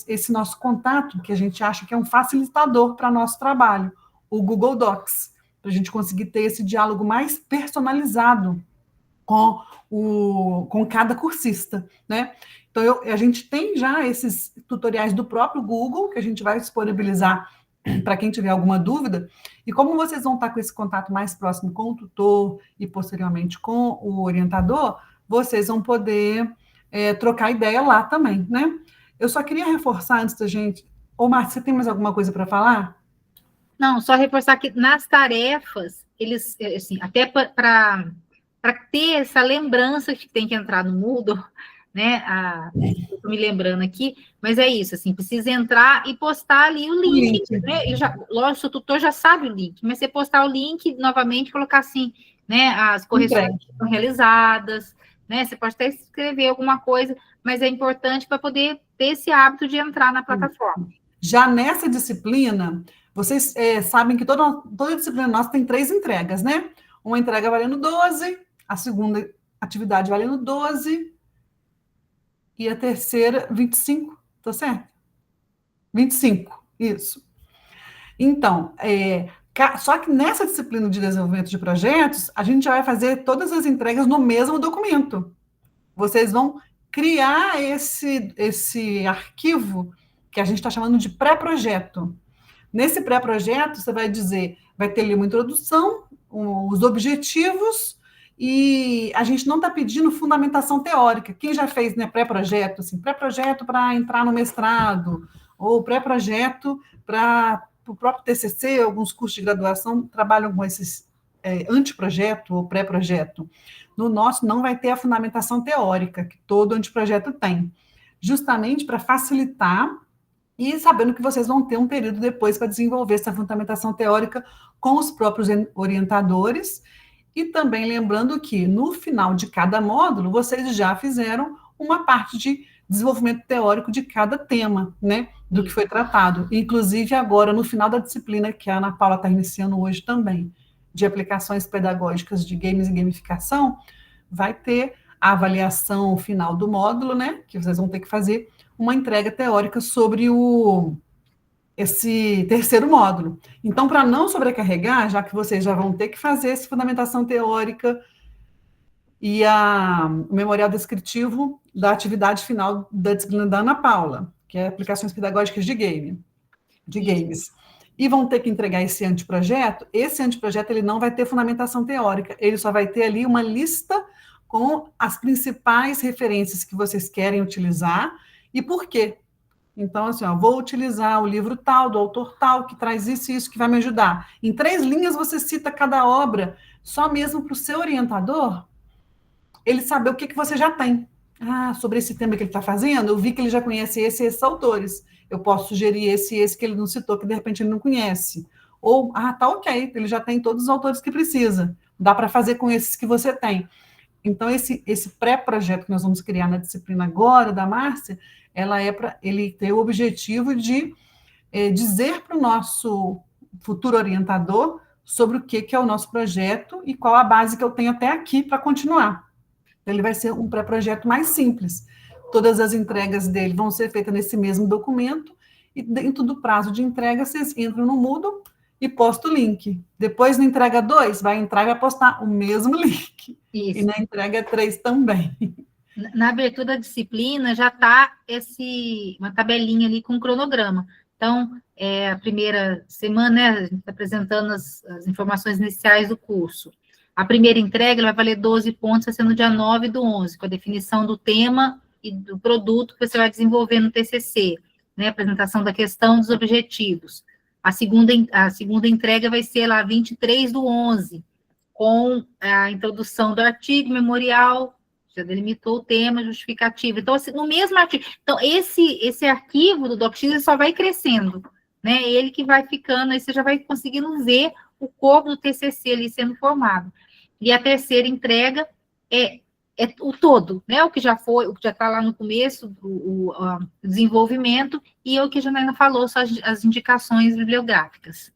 esse nosso contato, que a gente acha que é um facilitador para nosso trabalho, o Google Docs, para a gente conseguir ter esse diálogo mais personalizado com cada cursista, né? Então, a gente tem já esses tutoriais do próprio Google, que a gente vai disponibilizar para quem tiver alguma dúvida, e como vocês vão estar com esse contato mais próximo com o tutor e, posteriormente, com o orientador, vocês vão poder trocar ideia lá também, né? Eu só queria reforçar antes da gente... Ô, Márcia, você tem mais alguma coisa para falar? Não, só reforçar que nas tarefas, eles, assim, até para ter essa lembrança de que tem que entrar no Moodle, né? Estou me lembrando aqui, mas é isso, assim, precisa entrar e postar ali o link, né? Lógico, o tutor já sabe o link, mas você postar o link novamente, colocar assim, né? As correções que estão realizadas, né? Você pode até escrever alguma coisa, mas é importante para poder ter esse hábito de entrar na plataforma. Já nessa disciplina, vocês sabem que toda disciplina nossa tem 3 entregas, né? Uma entrega valendo 12, a segunda atividade valendo 12 e a terceira 25, tá certo? 25, isso. Então, só que nessa disciplina de desenvolvimento de projetos, a gente já vai fazer todas as entregas no mesmo documento. Vocês vão criar esse arquivo que a gente está chamando de pré-projeto. Nesse pré-projeto, você vai dizer, vai ter ali uma introdução, os objetivos, e a gente não está pedindo fundamentação teórica. Quem já fez, né, pré-projeto, assim, pré-projeto para entrar no mestrado, ou pré-projeto para o próprio TCC, alguns cursos de graduação trabalham com anteprojeto ou pré-projeto, no nosso não vai ter a fundamentação teórica que todo anteprojeto tem, justamente para facilitar e sabendo que vocês vão ter um período depois para desenvolver essa fundamentação teórica com os próprios orientadores, e também lembrando que no final de cada módulo vocês já fizeram uma parte de desenvolvimento teórico de cada tema, né, do que foi tratado. Inclusive agora, no final da disciplina, que a Ana Paula está iniciando hoje também, de aplicações pedagógicas de games e gamificação, vai ter a avaliação final do módulo, né, que vocês vão ter que fazer uma entrega teórica sobre esse terceiro módulo. Então, para não sobrecarregar, já que vocês já vão ter que fazer essa fundamentação teórica e o memorial descritivo da atividade final da disciplina da Ana Paula, que é aplicações pedagógicas de games. E vão ter que entregar esse anteprojeto ele não vai ter fundamentação teórica, ele só vai ter ali uma lista com as principais referências que vocês querem utilizar e por quê. Então, assim, vou utilizar o livro tal, do autor tal, que traz isso e isso, que vai me ajudar. Em 3 linhas você cita cada obra, só mesmo para o seu orientador, ele saber o que você já tem. Sobre esse tema que ele está fazendo, eu vi que ele já conhece esse e esses autores. Eu posso sugerir esse e esse que ele não citou, que de repente ele não conhece. Ou, tá ok, ele já tem todos os autores que precisa. Dá para fazer com esses que você tem. Então, esse pré-projeto que nós vamos criar na disciplina agora, da Márcia, ele tem o objetivo de dizer para o nosso futuro orientador sobre o que é o nosso projeto e qual a base que eu tenho até aqui para continuar. Então, ele vai ser um pré-projeto mais simples. Todas as entregas dele vão ser feitas nesse mesmo documento e dentro do prazo de entrega, vocês entram no Moodle e postam o link. Depois, na entrega 2, vai entrar e vai postar o mesmo link. Isso. E na entrega 3 também. Na abertura da disciplina já está uma tabelinha ali com um cronograma. Então, a primeira semana, né, a gente está apresentando as informações iniciais do curso. A primeira entrega vai valer 12 pontos, vai ser no dia 9/11, com a definição do tema e do produto que você vai desenvolver no TCC, né, apresentação da questão dos objetivos. A segunda entrega vai ser lá 23/11, com a introdução do artigo, memorial, já delimitou o tema, justificativo. Então, assim, no mesmo artigo. Então, esse arquivo do DocX só vai crescendo, né? Ele que vai ficando, aí você já vai conseguindo ver o corpo do TCC ali sendo formado. E a terceira entrega é o todo, né? O que já está lá no começo, o desenvolvimento, e o que a Janaína falou, são as indicações bibliográficas.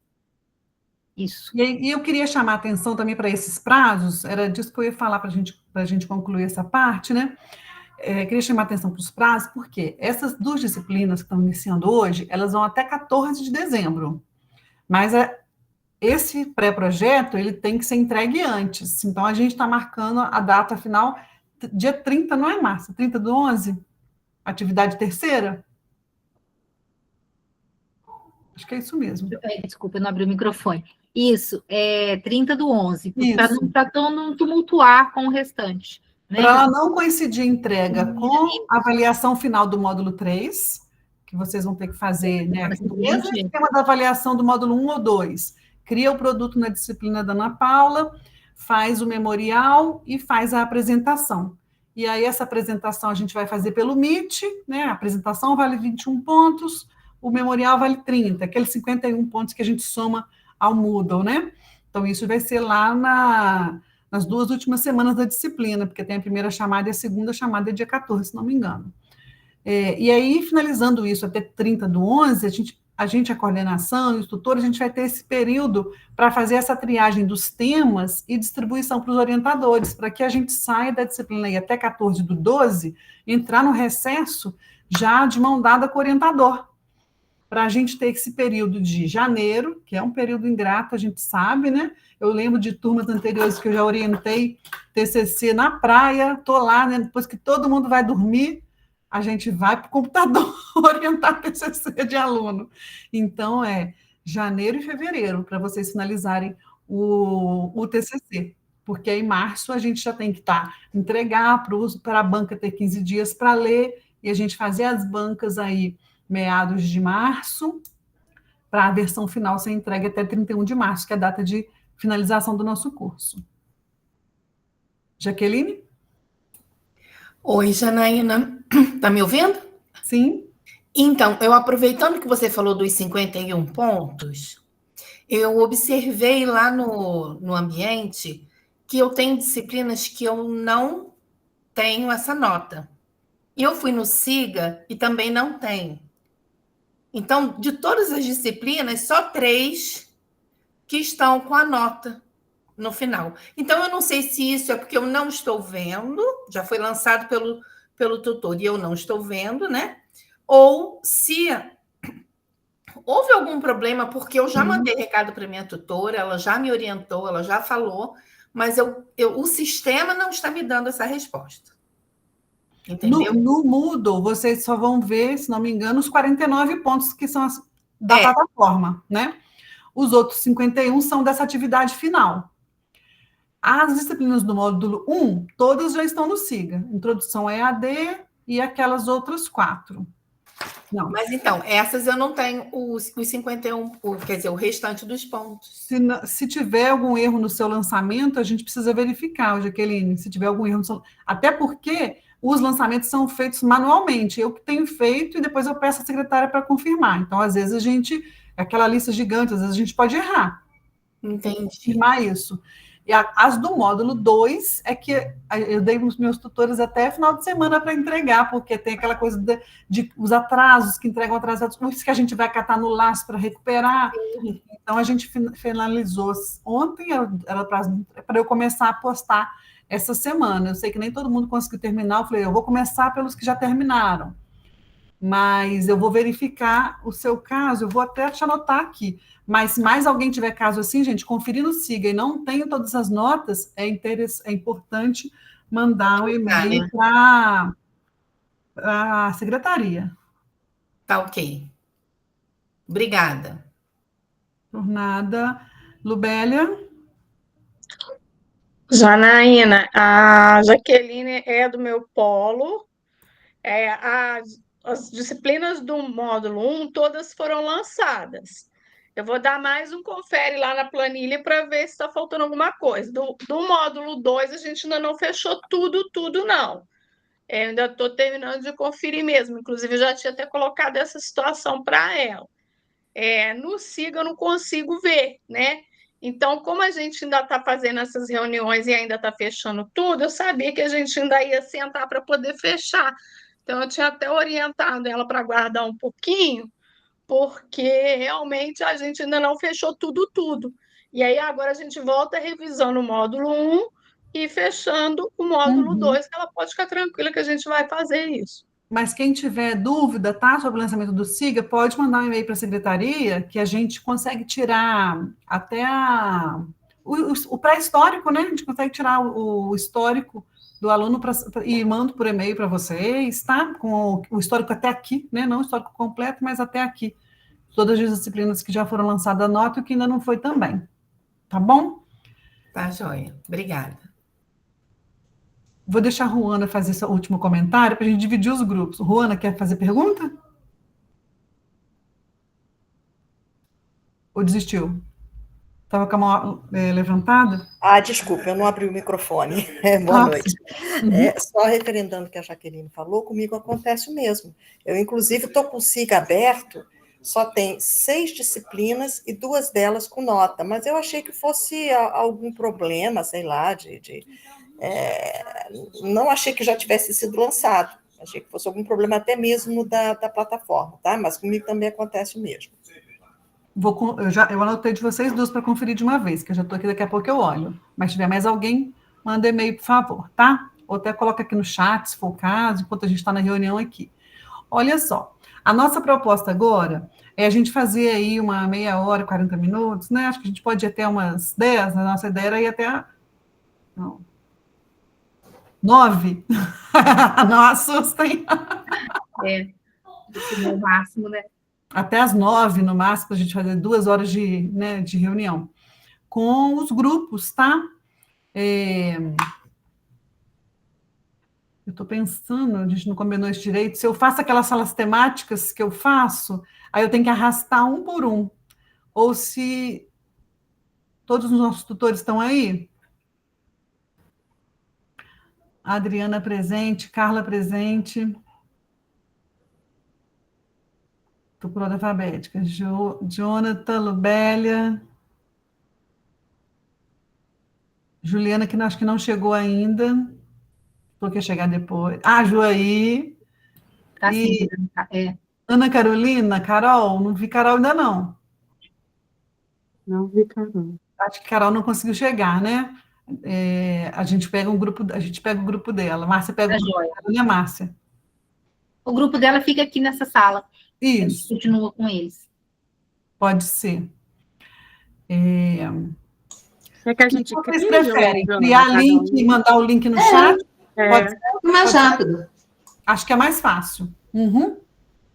Isso. E eu queria chamar a atenção também para esses prazos, era disso que eu ia falar para a gente concluir essa parte, né? Queria chamar a atenção para os prazos, porque essas 2 disciplinas que estão iniciando hoje, elas vão até 14 de dezembro. Mas esse pré-projeto, ele tem que ser entregue antes. Então, a gente está marcando a data final, dia 30, não é, Márcia? 30/11? Atividade terceira? Acho que é isso mesmo. Desculpa, eu não abri o microfone. Isso, 30/11, para não tumultuar com o restante. Né? Para ela não coincidir a entrega com a avaliação final do módulo 3, que vocês vão ter que fazer, né? No mesmo esquema da avaliação do módulo 1 ou 2. Cria o produto na disciplina da Ana Paula, faz o memorial e faz a apresentação. E aí, essa apresentação a gente vai fazer pelo Meet, né? A apresentação vale 21 pontos, o memorial vale 30, aqueles 51 pontos que a gente soma ao Moodle, né? Então, isso vai ser lá nas 2 últimas semanas da disciplina, porque tem a primeira chamada e a segunda chamada dia 14, se não me engano. E aí, finalizando isso até 30/11, a coordenação e os tutores, a gente vai ter esse período para fazer essa triagem dos temas e distribuição para os orientadores, para que a gente saia da disciplina aí até 14/12, entrar no recesso já de mão dada com o orientador, para a gente ter esse período de janeiro, que é um período ingrato, a gente sabe, né? Eu lembro de turmas anteriores que eu já orientei TCC na praia, estou lá, né? Depois que todo mundo vai dormir, a gente vai para o computador orientar TCC de aluno. Então, janeiro e fevereiro, para vocês finalizarem o TCC, porque aí em março a gente já tem que entregar para a banca ter 15 dias para ler, e a gente fazer as bancas aí meados de março, para a versão final ser entregue até 31 de março, que é a data de finalização do nosso curso. Jaqueline? Oi, Janaína. Tá me ouvindo? Sim. Então, eu aproveitando que você falou dos 51 pontos, eu observei lá no ambiente que eu tenho disciplinas que eu não tenho essa nota. E eu fui no SIGA e também não tem. Então, de todas as disciplinas, só 3 que estão com a nota no final. Então, eu não sei se isso é porque eu não estou vendo, já foi lançado pelo tutor e eu não estou vendo, né? Ou se houve algum problema, porque eu já mandei recado para minha tutora, ela já me orientou, ela já falou, mas o sistema não está me dando essa resposta. Entendeu? No Moodle, vocês só vão ver, se não me engano, os 49 pontos que são da plataforma, né? Os outros 51 são dessa atividade final. As disciplinas do módulo 1, todas já estão no SIGA. Introdução a EAD e aquelas outras 4. Não. Mas então, essas eu não tenho os 51, quer dizer, o restante dos pontos. Se tiver algum erro no seu lançamento, a gente precisa verificar, Jaqueline, se tiver algum erro no seu... Até porque os lançamentos são feitos manualmente. Eu que tenho feito e depois eu peço à secretária para confirmar. Então, às vezes, a gente... Aquela lista gigante, às vezes a gente pode errar. Entendi. Confirmar isso. E as do módulo 2 é que eu dei os meus tutores até final de semana para entregar, porque tem aquela coisa de os atrasos que entregam atrasados, isso que a gente vai catar no laço para recuperar. Então, a gente finalizou ontem, era para eu começar a postar essa semana. Eu sei que nem todo mundo conseguiu terminar, eu falei, eu vou começar pelos que já terminaram. Mas eu vou verificar o seu caso, eu vou até te anotar aqui. Mas se mais alguém tiver caso assim, gente, conferir no SIGA e não tem todas as notas, é importante mandar um e-mail para a secretaria. Tá ok. Obrigada. Por nada. Lubélia? Janaína, a Jaqueline é do meu polo. As disciplinas do módulo 1 todas foram lançadas. Eu vou dar mais um confere lá na planilha para ver se está faltando alguma coisa. Do módulo 2, a gente ainda não fechou tudo, não. Eu ainda estou terminando de conferir mesmo. Inclusive, eu já tinha até colocado essa situação para ela. No SIGA, eu não consigo ver, né? Então, como a gente ainda está fazendo essas reuniões e ainda está fechando tudo, eu sabia que a gente ainda ia sentar para poder fechar. Então, eu tinha até orientado ela para aguardar um pouquinho, porque realmente a gente ainda não fechou tudo. E aí, agora a gente volta revisando o módulo 1 e fechando o módulo 2, que ela pode ficar tranquila que a gente vai fazer isso. Mas quem tiver dúvida, tá, sobre o lançamento do SIGA, pode mandar um e-mail para a secretaria, que a gente consegue tirar até o pré-histórico, né? A gente consegue tirar o histórico do aluno e mando por e-mail para vocês, tá? Com o histórico até aqui, né? Não o histórico completo, mas até aqui. Todas as disciplinas que já foram lançadas, anota o que ainda não foi também. Tá bom? Tá, joia. Obrigada. Vou deixar a Ruana fazer esse último comentário para a gente dividir os grupos. Ruana, quer fazer pergunta? Ou desistiu? Estava com a mão levantada? Desculpa, eu não abri o microfone. Boa noite. Só referendando o que a Jaqueline falou, comigo acontece o mesmo. Eu, inclusive, estou com o SIGA aberto, só tem 6 disciplinas e 2 delas com nota, mas eu achei que fosse algum problema, sei lá, não achei que já tivesse sido lançado, achei que fosse algum problema até mesmo da plataforma, tá? Mas comigo também acontece o mesmo. Eu anotei de vocês 2 para conferir de uma vez, que eu já estou aqui, daqui a pouco eu olho. Mas se tiver mais alguém, manda e-mail, por favor, tá? Ou até coloca aqui no chat, se for o caso, enquanto a gente está na reunião aqui. Olha só, a nossa proposta agora é a gente fazer aí uma meia hora, 40 minutos, né? Acho que a gente pode ir até umas 10, a nossa ideia era ir até... Não. 9? Não assustem. No máximo, né? Até as 9, no máximo, para a gente fazer 2 horas de reunião. Com os grupos, tá? Eu estou pensando, a gente não combinou isso direito, se eu faço aquelas salas temáticas que eu faço, aí eu tenho que arrastar um por um. Ou se Todos os nossos tutores estão aí? Adriana presente, Carla presente. Estou por ordem alfabética. Jonathan, Lubélia. Juliana, que acho que não chegou ainda. Porque chegar depois. Ah, Joaí. Tá sim, E é. Ana Carolina, Carol. Não vi Carol ainda não. Não vi, Carol. Acho que Carol não conseguiu chegar, né? A gente pega o grupo dela. Márcia pega Tá o grupo joia. dela, né, Márcia? O grupo dela fica aqui nessa sala. A gente Isso, continua com eles. pode ser. É que a O que gente vocês cria, preferem? Joana, Criar cada link e um. mandar o link no chat? Pode ser? Mais rápido. Acho que é mais fácil. Uhum.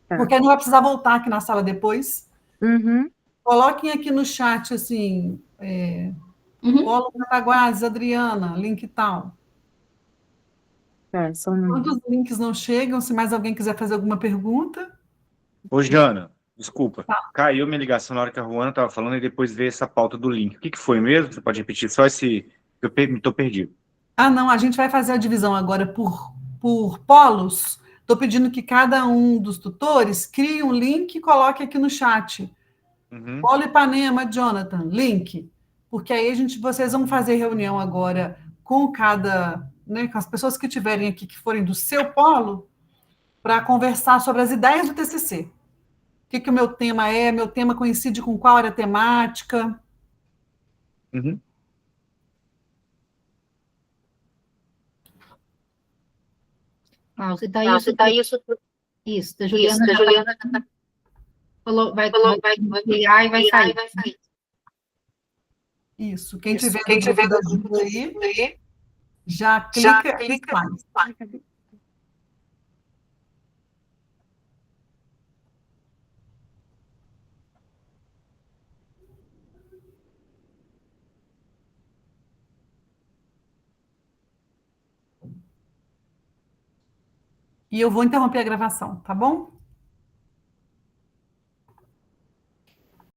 Tá. Porque não vai precisar voltar aqui na sala depois. Uhum. Coloquem aqui no chat, assim, Polo Cataguases, Adriana, link tal. É, só um Quando os links não chegam, se mais alguém quiser fazer alguma pergunta, Ô, Jana, desculpa. Caiu minha ligação na hora que a Ruana estava falando e depois veio essa pauta do link. O que foi mesmo? Você pode repetir só esse. Eu estou perdido. não, a gente vai fazer a divisão agora por polos. Estou pedindo que cada um dos tutores crie um link e coloque aqui no chat. Uhum. Polo Ipanema, Jonathan, link. Porque aí vocês vão fazer reunião agora com com as pessoas que estiverem aqui, que forem do seu polo, para conversar sobre as ideias do TCC. O que o meu tema é? Meu tema coincide com qual área temática? Uhum. Você tá isso. Isso, da Juliana. Falou, vai pegar e vai sair. Isso. Quem tiver do grupo da Ju aí, já clica e faz. E eu vou interromper a gravação, tá bom?